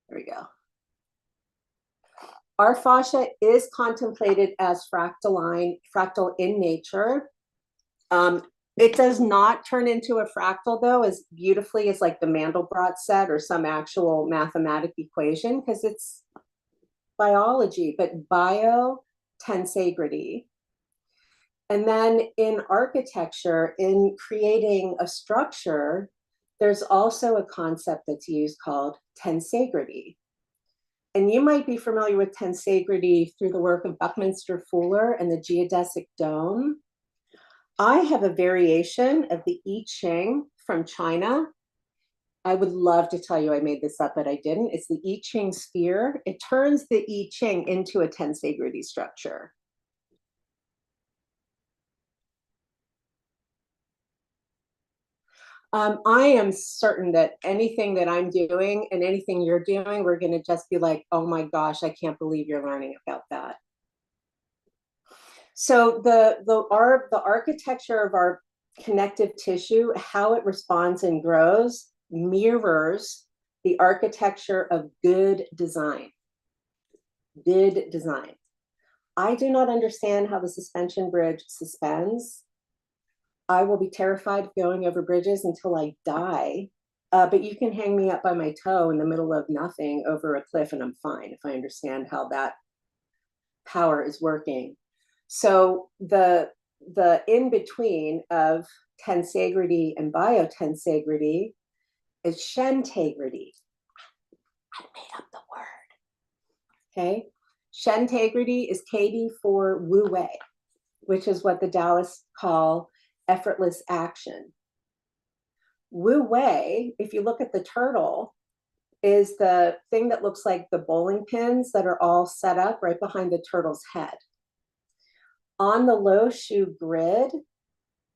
There we go. Our fascia is contemplated as fractal in nature. It does not turn into a fractal, though, as beautifully as like the Mandelbrot set or some actual mathematic equation, because it's biology, but biotensegrity. And then in architecture, in creating a structure, there's also a concept that's used called tensegrity. And you might be familiar with tensegrity through the work of Buckminster Fuller and the geodesic dome. I have a variation of the I Ching from China. I would love to tell you I made this up, but I didn't. It's the I Ching sphere. It turns the I Ching into a tensegrity structure. I am certain that anything that I'm doing and anything you're doing, we're going to just be like, oh my gosh, I can't believe you're learning about that. So the architecture of our connective tissue, how it responds and grows, mirrors the architecture of good design. Good design. I do not understand how the suspension bridge suspends. I will be terrified of going over bridges until I die. But you can hang me up by my toe in the middle of nothing over a cliff and I'm fine if I understand how that power is working. So the in-between of tensegrity and biotensegrity is shentegrity. I made up the word. Okay. Shentegrity is KD for Wu Wei, which is what the Taoists call effortless action. Wu Wei, if you look at the turtle, is the thing that looks like the bowling pins that are all set up right behind the turtle's head. On the Lo Shu grid,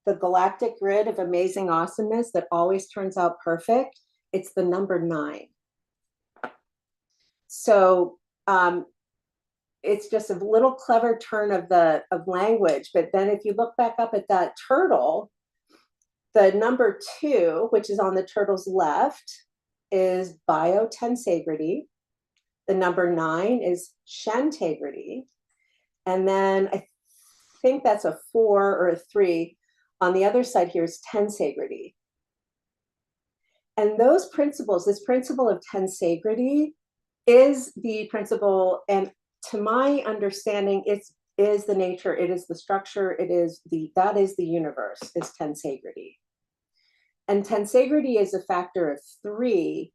the galactic grid of amazing awesomeness that always turns out perfect, it's the number 9. So it's just a little clever turn of language. But then if you look back up at that turtle, the number 2, which is on the turtle's left, is biotensegrity. The number 9 is shantegrity. And then I think that's a 4 or a 3. On the other side here is tensegrity. And those principles, this principle of tensegrity is the principle, and to my understanding, it is the nature, it is the structure, that is the universe, is tensegrity. And tensegrity is a factor of 3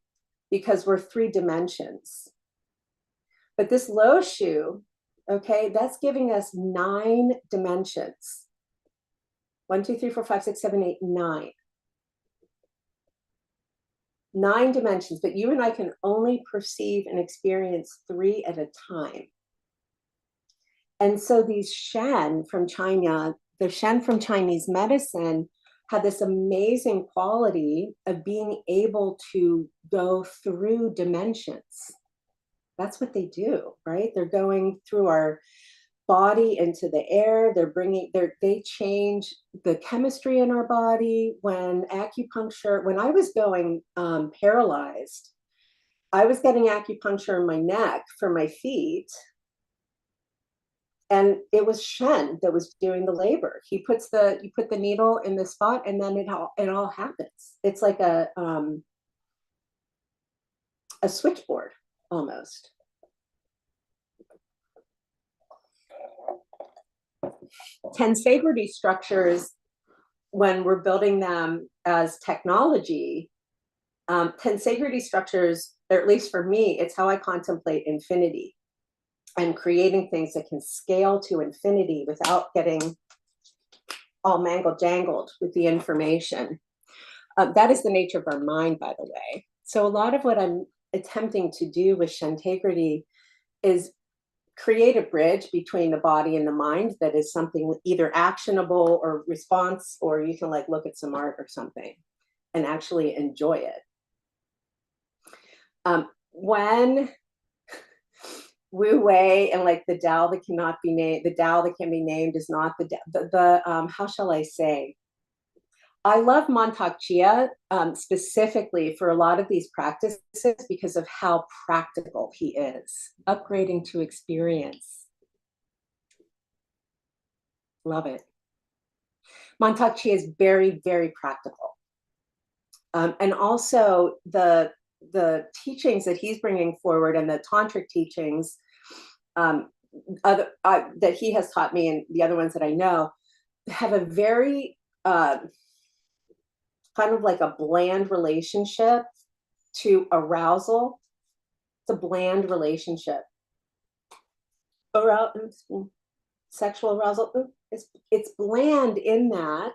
because we're 3 dimensions. But this Lo Shu, okay, that's giving us 9 dimensions. 1, 2, 3, 4, 5, 6, 7, 8, 9. 9 dimensions, but you and I can only perceive and experience 3 at a time. And so these Shen from China, the Shen from Chinese medicine, had this amazing quality of being able to go through dimensions. That's what they do, right? They're going through our body into the air. They change the chemistry in our body. When I was going paralyzed, I was getting acupuncture in my neck for my feet. And it was Shen that was doing the labor. You put the needle in the spot, and then it all happens. It's like a switchboard almost. Tensegrity structures, when we're building them as technology, tensegrity structures, or at least for me, it's how I contemplate infinity and creating things that can scale to infinity without getting all mangled jangled with the information. That is the nature of our mind, by the way. So a lot of what I'm attempting to do with Shantegrity is create a bridge between the body and the mind that is something either actionable or response, or you can like look at some art or something and actually enjoy it. When Wu Wei and like the Tao that cannot be named, the Tao that can be named is not how shall I say? I love Mantak Chia specifically for a lot of these practices because of how practical he is. Upgrading to experience. Love it. Mantak Chia is very, very practical. And also the teachings that he's bringing forward and the tantric teachings that he has taught me, and the other ones that I know, have a very kind of like a bland relationship to arousal. It's a bland relationship. Sexual arousal, it's bland in that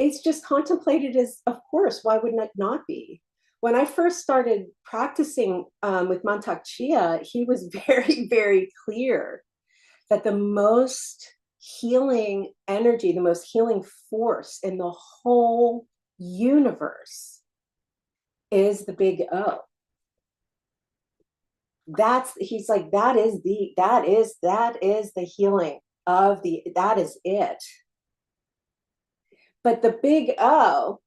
it's just contemplated as, of course, why wouldn't it not be? When I first started practicing with Mantak Chia, he was very, very clear that the most healing energy, the most healing force in the whole universe is the big O. He's like, that is the healing of that is it. But the big O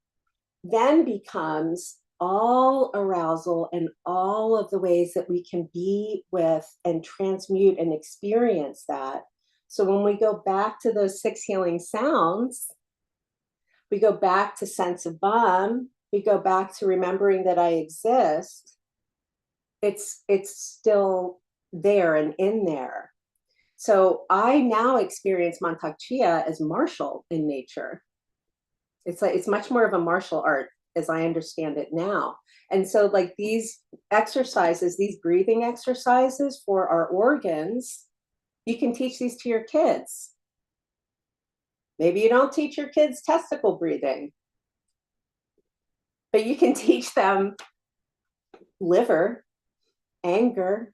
then becomes all arousal and all of the ways that we can be with and transmute and experience that. So when we go back to those 6 healing sounds, we go back to sense of Bum, we go back to remembering that I exist, it's still there and in there. So I now experience Mantak Chia as martial in nature. It's much more of a martial art as I understand it now. And so like these exercises, these breathing exercises for our organs, you can teach these to your kids. Maybe you don't teach your kids testicle breathing, but you can teach them liver, anger.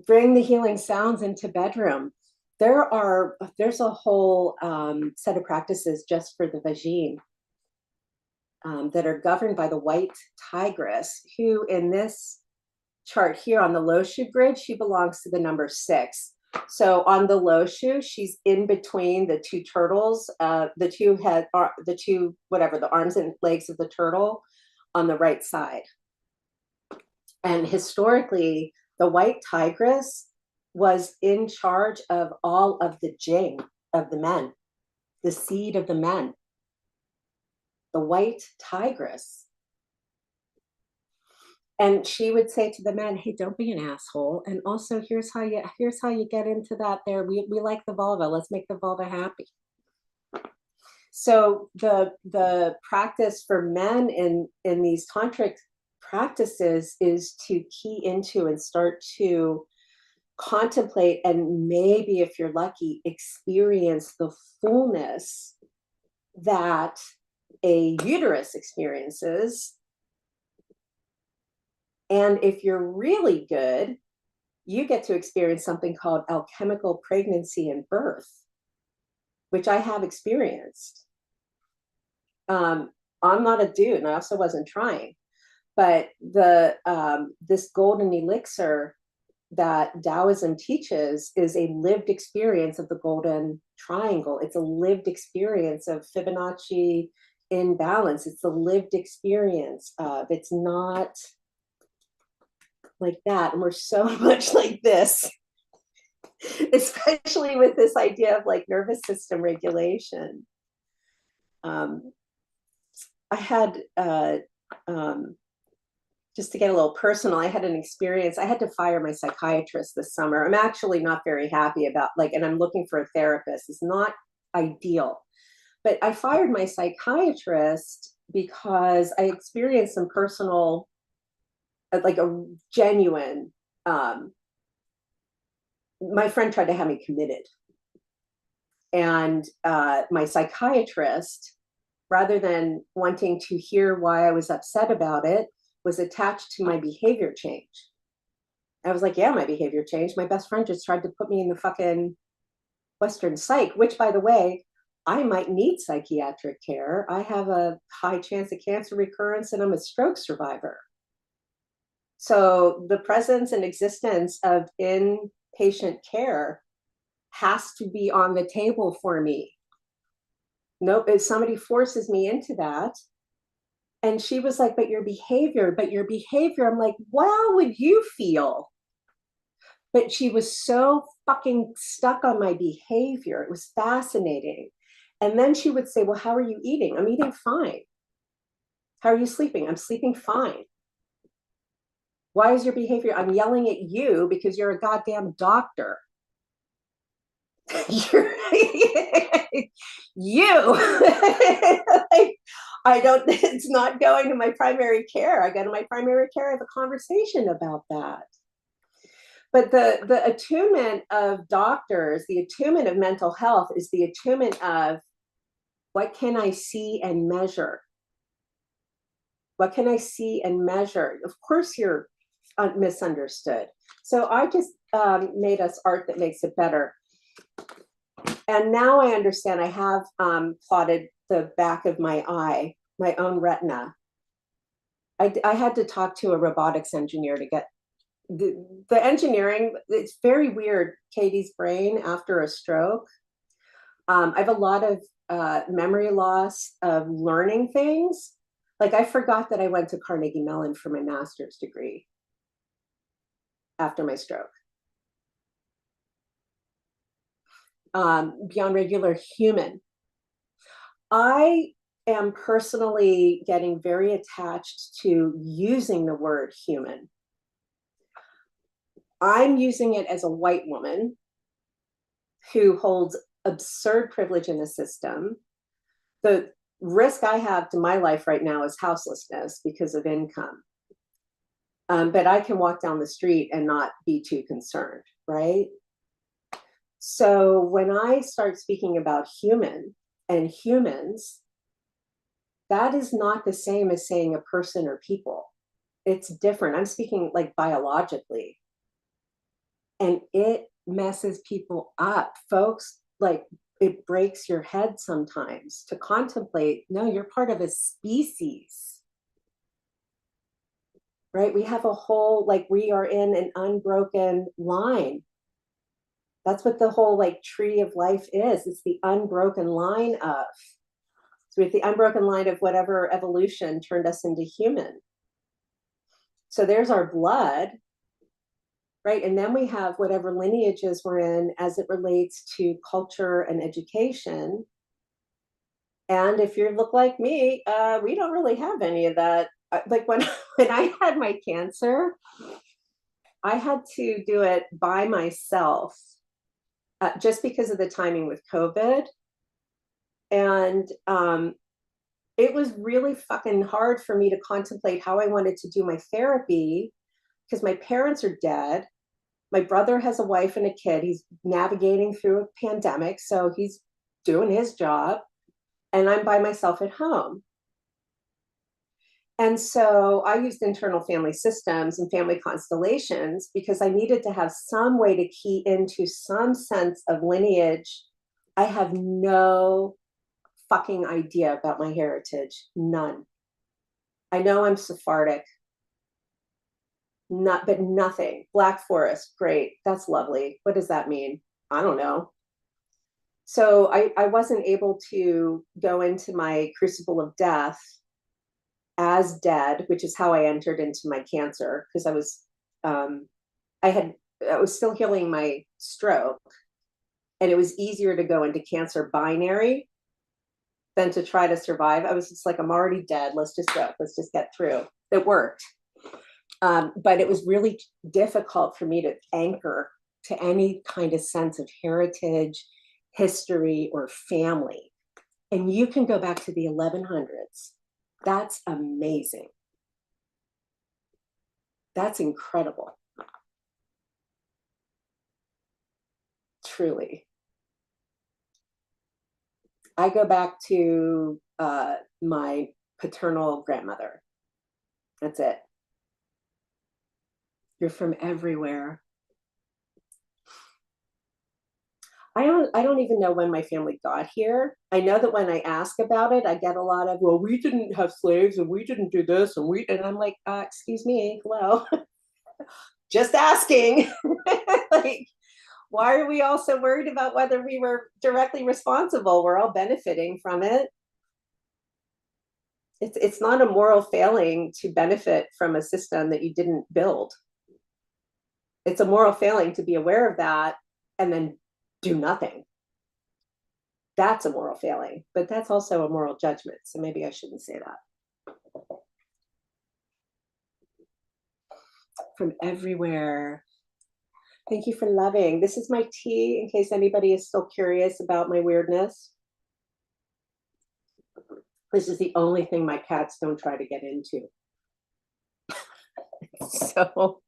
Bring the healing sounds into bedroom. There's a whole set of practices just for the vagine that are governed by the white tigress, who in this chart here on the Loshu grid, she belongs to the number 6. So on the Loshu, she's in between the two turtles, the two whatever, the arms and legs of the turtle on the right side. And historically, the white tigress was in charge of all of the jing of the men, the seed of the men. The white tigress. And she would say to the men, hey, don't be an asshole. And also here's how you get into that there. We like the vulva. Let's make the vulva happy. So the practice for men in these tantric practices is to key into and start to contemplate, and maybe if you're lucky, experience the fullness that a uterus experiences. And if you're really good, you get to experience something called alchemical pregnancy and birth, which I have experienced. I'm not a dude, and I also wasn't trying, but this golden elixir that Taoism teaches is a lived experience of the golden triangle. It's a lived experience of Fibonacci in balance. It's a lived experience of, it's not like that. And we're so much like this, especially with this idea of like nervous system regulation. I had, just to get a little personal, I had an experience. I had to fire my psychiatrist this summer. I'm actually not very happy about, and I'm looking for a therapist. It's not ideal. But I fired my psychiatrist because I experienced some personal, like a genuine, my friend tried to have me committed. And my psychiatrist, rather than wanting to hear why I was upset about it, was attached to my behavior change. I was like, yeah, my behavior changed. My best friend just tried to put me in the fucking Western psych, which, by the way, I might need psychiatric care. I have a high chance of cancer recurrence and I'm a stroke survivor. So the presence and existence of inpatient care has to be on the table for me. Nope, if somebody forces me into that. And she was like, but your behavior, I'm like, how would you feel? But she was so fucking stuck on my behavior. It was fascinating. And then she would say, well, how are you eating? I'm eating fine. How are you sleeping? I'm sleeping fine. Why is your behavior? I'm yelling at you because you're a goddamn doctor. You. Like, I don't, it's not going to my primary care. I go to my primary care, I have a conversation about that. But the attunement of doctors, the attunement of mental health is the attunement of what can I see and measure? What can I see and measure? Of course, you're misunderstood. So I just made us art that makes it better. And now I understand. I have plotted the back of my eye, my own retina. I had to talk to a robotics engineer to get the engineering. It's very weird, Katie's brain after a stroke. I have a lot of memory loss of learning things. Like I forgot that I went to Carnegie Mellon for my master's degree after my stroke. Beyond regular human. I am personally getting very attached to using the word human. I'm using it as a white woman who holds absurd privilege in the system. The risk I have to my life right now is houselessness because of income. But I can walk down the street and not be too concerned, right? So when I start speaking about human and humans, that is not the same as saying a person or people. It's different. I'm speaking like biologically. And it messes people up, folks. Like, it breaks your head sometimes to contemplate, no, you're part of a species, right? We have a whole, like, we are in an unbroken line. That's what the whole like tree of life is. It's the unbroken line of, so we have the unbroken line of whatever evolution turned us into human. So there's our blood, right? And then we have whatever lineages we're in as it relates to culture and education. And if you look like me, we don't really have any of that. Like when when I had my cancer, I had to do it by myself, just because of the timing with COVID. And it was really fucking hard for me to contemplate how I wanted to do my therapy because my parents are dead. My brother has a wife and a kid. He's navigating through a pandemic, so he's doing his job. And I'm by myself at home. And so I used internal family systems and family constellations because I needed to have some way to key into some sense of lineage. I have no fucking idea about my heritage. None. I know I'm Sephardic. But nothing. Black Forest, great. That's lovely. What does that mean? I don't know. So I wasn't able to go into my crucible of death as dead, which is how I entered into my cancer, because I was still healing my stroke, and it was easier to go into cancer binary than to try to survive. I was just like, I'm already dead. Let's just go. Let's just get through. It worked. But it was really difficult for me to anchor to any kind of sense of heritage, history, or family. And you can go back to the 1100s. That's amazing. That's incredible. Truly. I go back to my paternal grandmother. That's it. You're from everywhere. I don't even know when my family got here. I know that when I ask about it, I get a lot of, well, we didn't have slaves and we didn't do this and I'm like, excuse me, hello. Just asking. Like, why are we all so worried about whether we were directly responsible? We're all benefiting from it. It's not a moral failing to benefit from a system that you didn't build. It's a moral failing to be aware of that and then do nothing. That's a moral failing, but that's also a moral judgment. So maybe I shouldn't say that. From everywhere. Thank you for loving. This is my tea in case anybody is still curious about my weirdness. This is the only thing my cats don't try to get into. So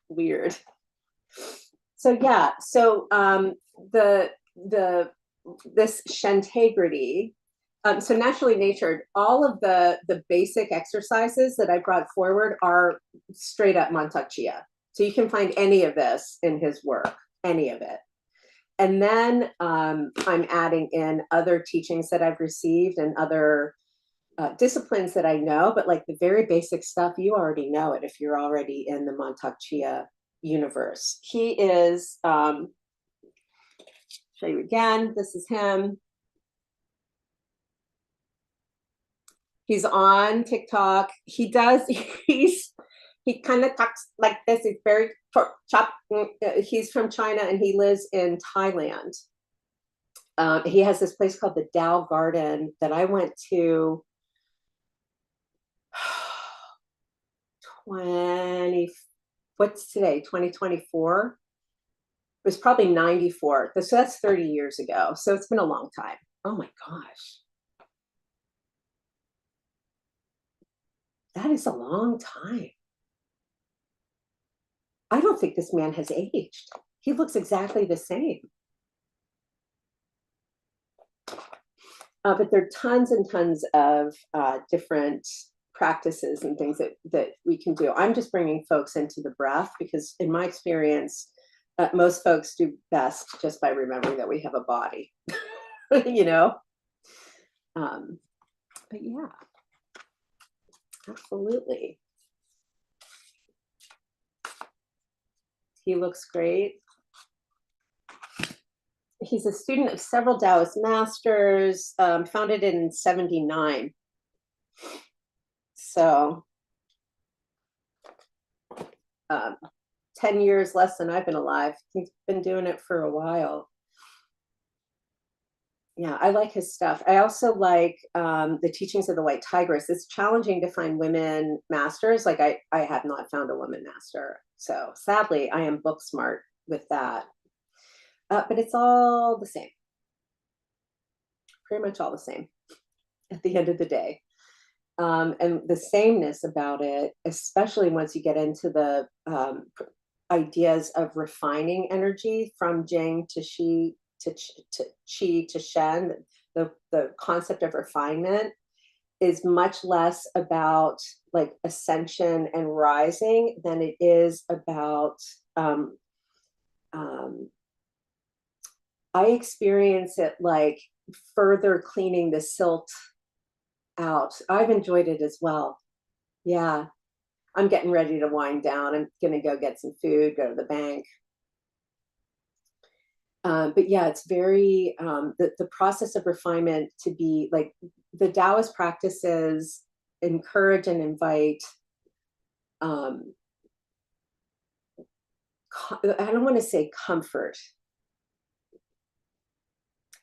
weird. So yeah, so this shantagrity, so naturally natured, all of the basic exercises that I brought forward are straight up Mantak Chia. So you can find any of this in his work, any of it. And then I'm adding in other teachings that I've received and other disciplines that I know, but like the very basic stuff, you already know it if you're already in the Mantak Chia universe. He is, show you again, this is him. He's on TikTok. He kind of talks like this. He's very chop. He's from China and he lives in Thailand. He has this place called the Tao Garden that I went to what's today, 2024? It was probably 94. So that's 30 years ago. So it's been a long time. Oh my gosh. That is a long time. I don't think this man has aged. He looks exactly the same. But there are tons and tons of different practices and things that we can do. I'm just bringing folks into the breath because in my experience, most folks do best just by remembering that we have a body, you know? But yeah, absolutely. He looks great. He's a student of several Taoist masters, founded in 79. So 10 years less than I've been alive. He's been doing it for a while. Yeah, I like his stuff. I also like the teachings of the White Tigress. It's challenging to find women masters. Like I have not found a woman master. So sadly, I am book smart with that. But it's all the same. Pretty much all the same at the end of the day. And the sameness about it, especially once you get into the ideas of refining energy from Jing to Shi to Qi to Shen, the concept of refinement is much less about like ascension and rising than it is about I experience it like further cleaning the silt out. I've enjoyed it as well. Yeah. I'm getting ready to wind down. I'm going to go get some food, go to the bank. But yeah, it's very, the process of refinement to be like the Taoist practices encourage and invite, I don't want to say comfort.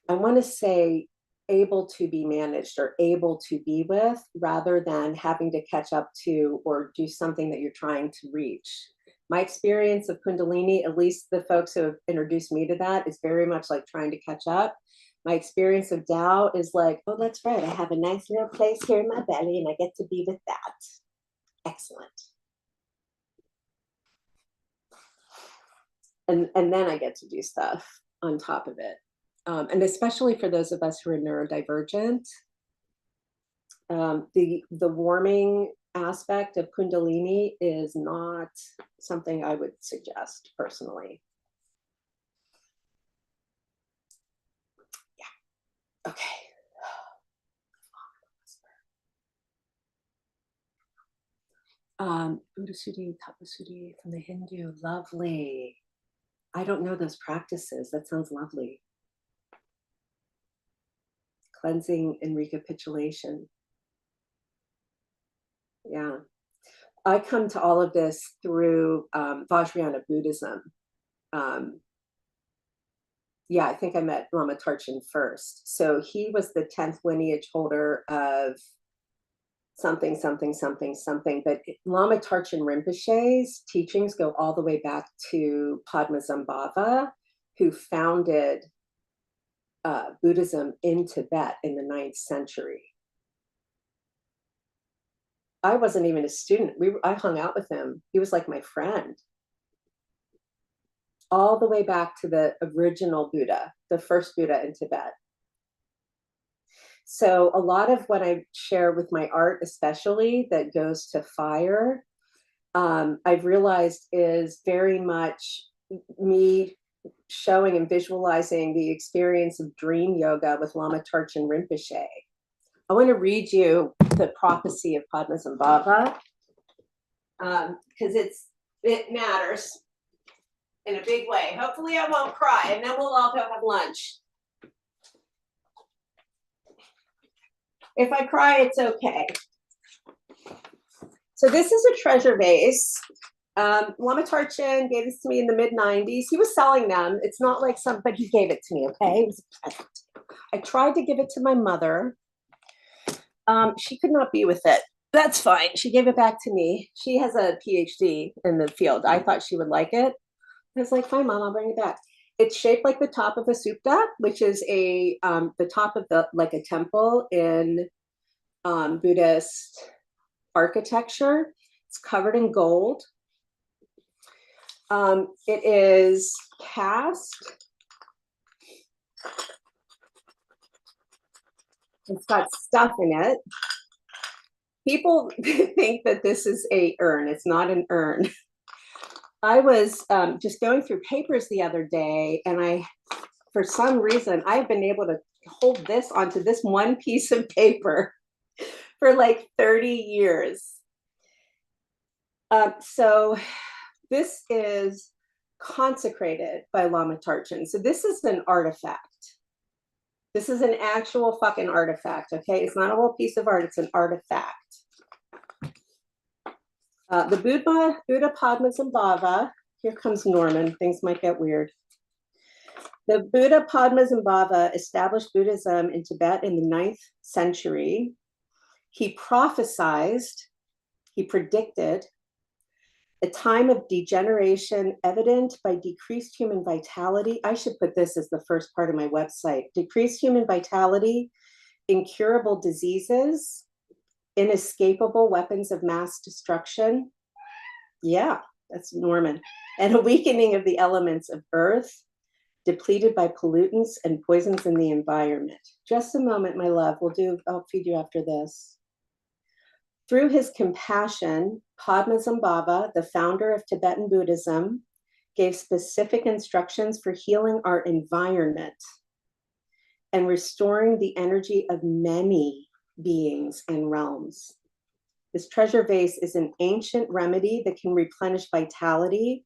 I want to say able to be managed or able to be with rather than having to catch up to or do something that you're trying to reach. My experience of Kundalini, at least the folks who have introduced me to that, is very much like trying to catch up. My experience of Tao is like, oh, that's right. I have a nice little place here in my belly and I get to be with that. Excellent. And then I get to do stuff on top of it. And especially for those of us who are neurodivergent, the warming aspect of Kundalini is not something I would suggest personally. Yeah. Okay. Buddhasuddhi, Tapasuddhi from the Hindu, lovely. I don't know those practices. That sounds lovely. Cleansing and recapitulation. Yeah. I come to all of this through Vajrayana Buddhism. Yeah, I think I met Lama Tarchin first. So he was the 10th lineage holder of something, something, something, something. But Lama Tarchin Rinpoche's teachings go all the way back to Padmasambhava, who founded Buddhism in Tibet in the 9th century. I wasn't even a student. I hung out with him. He was like my friend. All the way back to the original Buddha, the first Buddha in Tibet. So a lot of what I share with my art, especially that goes to fire, I've realized is very much me showing and visualizing the experience of dream yoga with Lama Tarchin Rinpoche. I want to read you the prophecy of Padmasambhava because it matters in a big way. Hopefully I won't cry and then we'll all go have lunch. If I cry, it's okay. So this is a treasure vase. Lama Tarchin gave this to me in the mid-90s. He was selling them. It's not like somebody gave it to me, okay? It was a present. I tried to give it to my mother. She could not be with it. That's fine. She gave it back to me. She has a PhD in the field. I thought she would like it. I was like, fine, Mom, I'll bring it back. It's shaped like the top of a supta, which is the top of like a temple in Buddhist architecture. It's covered in gold. It is cast It's got stuff in it. People think that this is a urn. It's not an urn. I was just going through papers the other day, and for some reason, I've been able to hold this onto this one piece of paper for like 30 years. So this is consecrated by Lama Tarchin. So this is an artifact. This is an actual fucking artifact, okay? It's not a whole piece of art, it's an artifact. The Buddha Padmasambhava, here comes Norman, things might get weird. The Buddha Padmasambhava established Buddhism in Tibet in the 9th century. He prophesized, he predicted a time of degeneration evident by decreased human vitality. I should put this as the first part of my website. Decreased human vitality, incurable diseases, inescapable weapons of mass destruction. Yeah, that's Norman. And a weakening of the elements of earth, depleted by pollutants and poisons in the environment. Just a moment, my love. I'll feed you after this. Through his compassion, Padmasambhava, the founder of Tibetan Buddhism, gave specific instructions for healing our environment and restoring the energy of many beings and realms. This treasure vase is an ancient remedy that can replenish vitality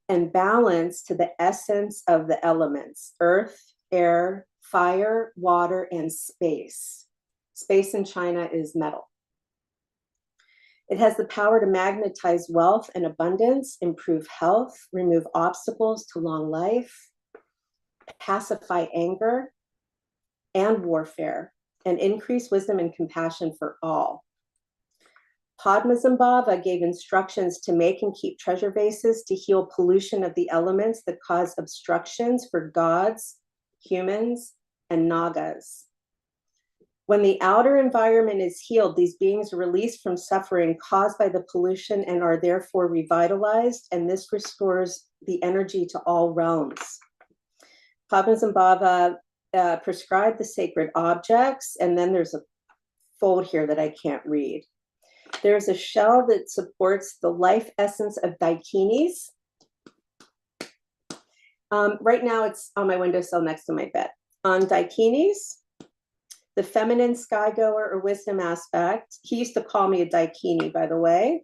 and balance to the essence of the elements: earth, air, fire, water, and space. Space in China is metal. It has the power to magnetize wealth and abundance, improve health, remove obstacles to long life, pacify anger and warfare, and increase wisdom and compassion for all. Padmasambhava gave instructions to make and keep treasure vases to heal pollution of the elements that cause obstructions for gods, humans, and nagas. When the outer environment is healed, these beings are released from suffering caused by the pollution and are therefore revitalized, and this restores the energy to all realms. Padmasambhava prescribed the sacred objects, and then there's a fold here that I can't read. There's a shell that supports the life essence of Dakinis. Right now it's on my windowsill next to my bed. On Dakinis, the feminine skygoer or wisdom aspect, he used to call me a Daikini, by the way.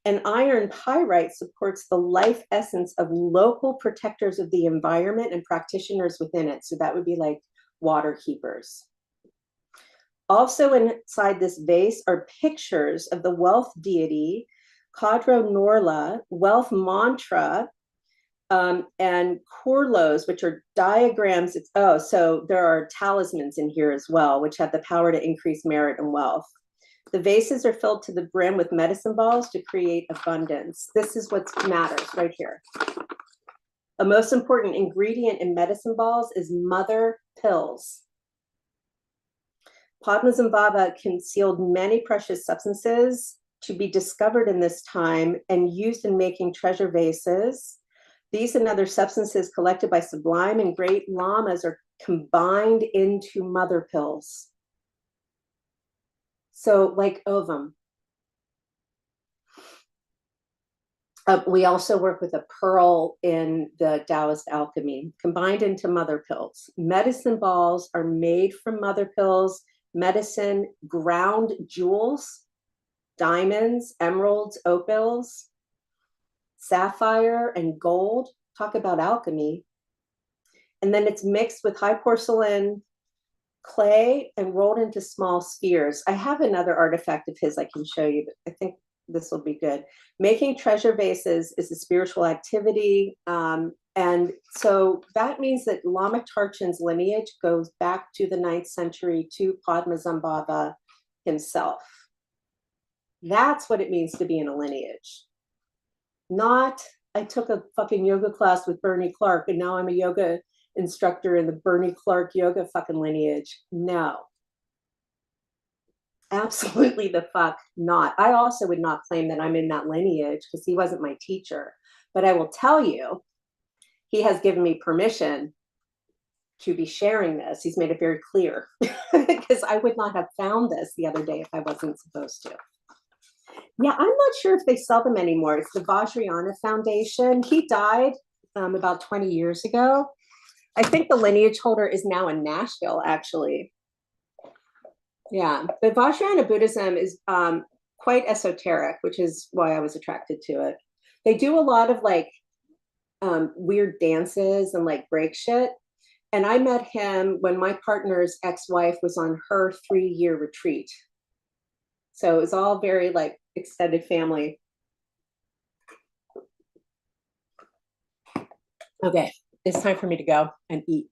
And iron pyrite supports the life essence of local protectors of the environment and practitioners within it. So that would be like water keepers. Also inside this vase are pictures of the wealth deity, Kadro Norla, wealth mantra, and kurlos, which are diagrams. So there are talismans in here as well, which have the power to increase merit and wealth. The vases are filled to the brim with medicine balls to create abundance. This is what matters right here. A most important ingredient in medicine balls is mother pills. Padmasambhava concealed many precious substances to be discovered in this time and used in making treasure vases. These and other substances collected by sublime and great lamas are combined into mother pills. So like ovum. We also work with a pearl in the Taoist alchemy, combined into mother pills. Medicine balls are made from mother pills, medicine, ground jewels, diamonds, emeralds, opals, sapphire, and gold. Talk about alchemy. And then it's mixed with high porcelain clay and rolled into small spheres. I have another artifact of his I can show you, but I think this will be good. Making treasure vases is a spiritual activity. And so that means that Lama Tarchin's lineage goes back to the 9th century to Padmasambhava himself. That's what it means to be in a lineage. Not, I took a fucking yoga class with Bernie Clark and now I'm a yoga instructor in the Bernie Clark yoga fucking lineage. No. Absolutely the fuck not. I also would not claim that I'm in that lineage because he wasn't my teacher. But I will tell you, he has given me permission to be sharing this. He's made it very clear because I would not have found this the other day if I wasn't supposed to. Yeah, I'm not sure if they sell them anymore. It's the Vajrayana Foundation. He died about 20 years ago. I think the lineage holder is now in Nashville, actually. Yeah, but Vajrayana Buddhism is quite esoteric, which is why I was attracted to it. They do a lot of like weird dances and like break shit. And I met him when my partner's ex-wife was on her 3-year retreat. So it was all very like extended family. Okay, it's time for me to go and eat.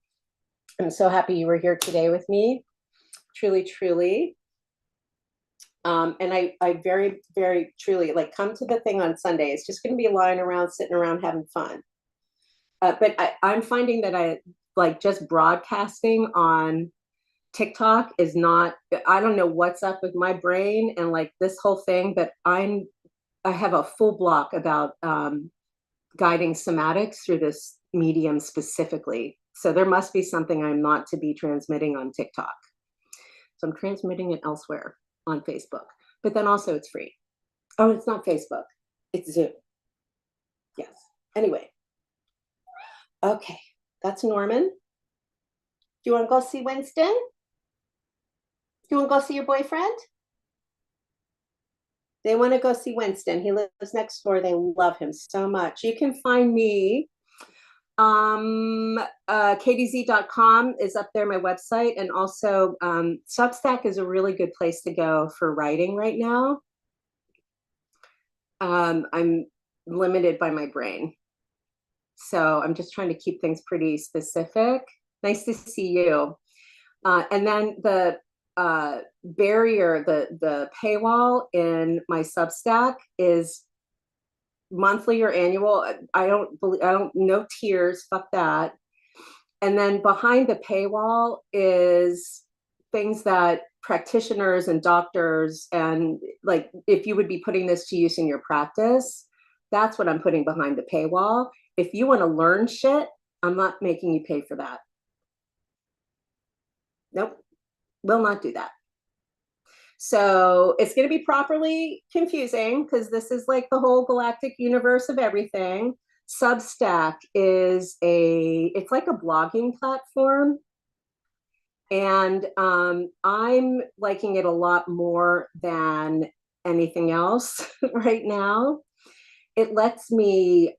I'm so happy you were here today with me. Truly, truly. And I very, very truly like come to the thing on Sunday. It's just going to be lying around, sitting around, having fun. But I'm finding that I like just broadcasting on TikTok is not, I don't know what's up with my brain and like this whole thing, but I have a full block about guiding somatics through this medium specifically. So there must be something I'm not to be transmitting on TikTok. So I'm transmitting it elsewhere on Facebook, but then also it's free. Oh, it's not Facebook, it's Zoom. Yes. Anyway. Okay, that's Norman. Do you want to go see Winston? Do you want to go see your boyfriend? They want to go see Winston. He lives next door. They love him so much. You can find me. KDZ.com is up there, my website. And also Substack is a really good place to go for writing right now. I'm limited by my brain. So I'm just trying to keep things pretty specific. Nice to see you. And then the barrier, the paywall in my Substack is monthly or annual. I don't no tiers, fuck that. And then behind the paywall is things that practitioners and doctors and like if you would be putting this to use in your practice, that's what I'm putting behind the paywall. If you want to learn shit, I'm not making you pay for that. Nope, will not do that. So it's going to be properly confusing because this is like the whole galactic universe of everything. Substack is it's like a blogging platform. And I'm liking it a lot more than anything else right now. It lets me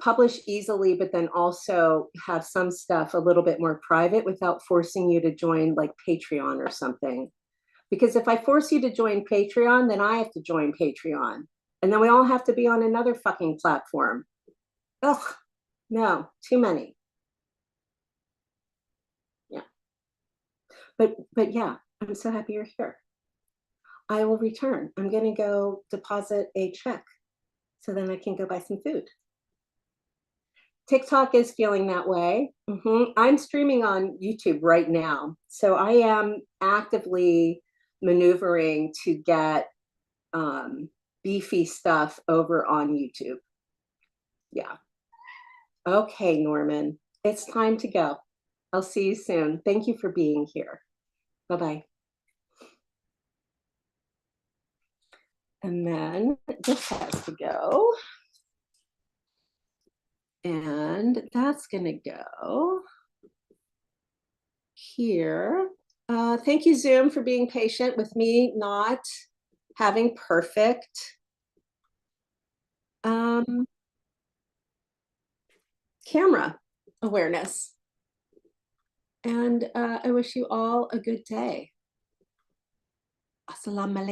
publish easily, but then also have some stuff a little bit more private without forcing you to join like Patreon or something. Because if I force you to join Patreon, then I have to join Patreon. And then we all have to be on another fucking platform. Ugh, no, too many. Yeah. But yeah, I'm so happy you're here. I will return. I'm going to go deposit a check so then I can go buy some food. TikTok is feeling that way. I'm streaming on YouTube right now. So I am actively maneuvering to get beefy stuff over on YouTube. Yeah. Okay, Norman, it's time to go. I'll see you soon. Thank you for being here. Bye-bye. And then this has to go. And that's going to go here. Thank you, Zoom, for being patient with me not having perfect camera awareness. And I wish you all a good day. Assalamu alaikum.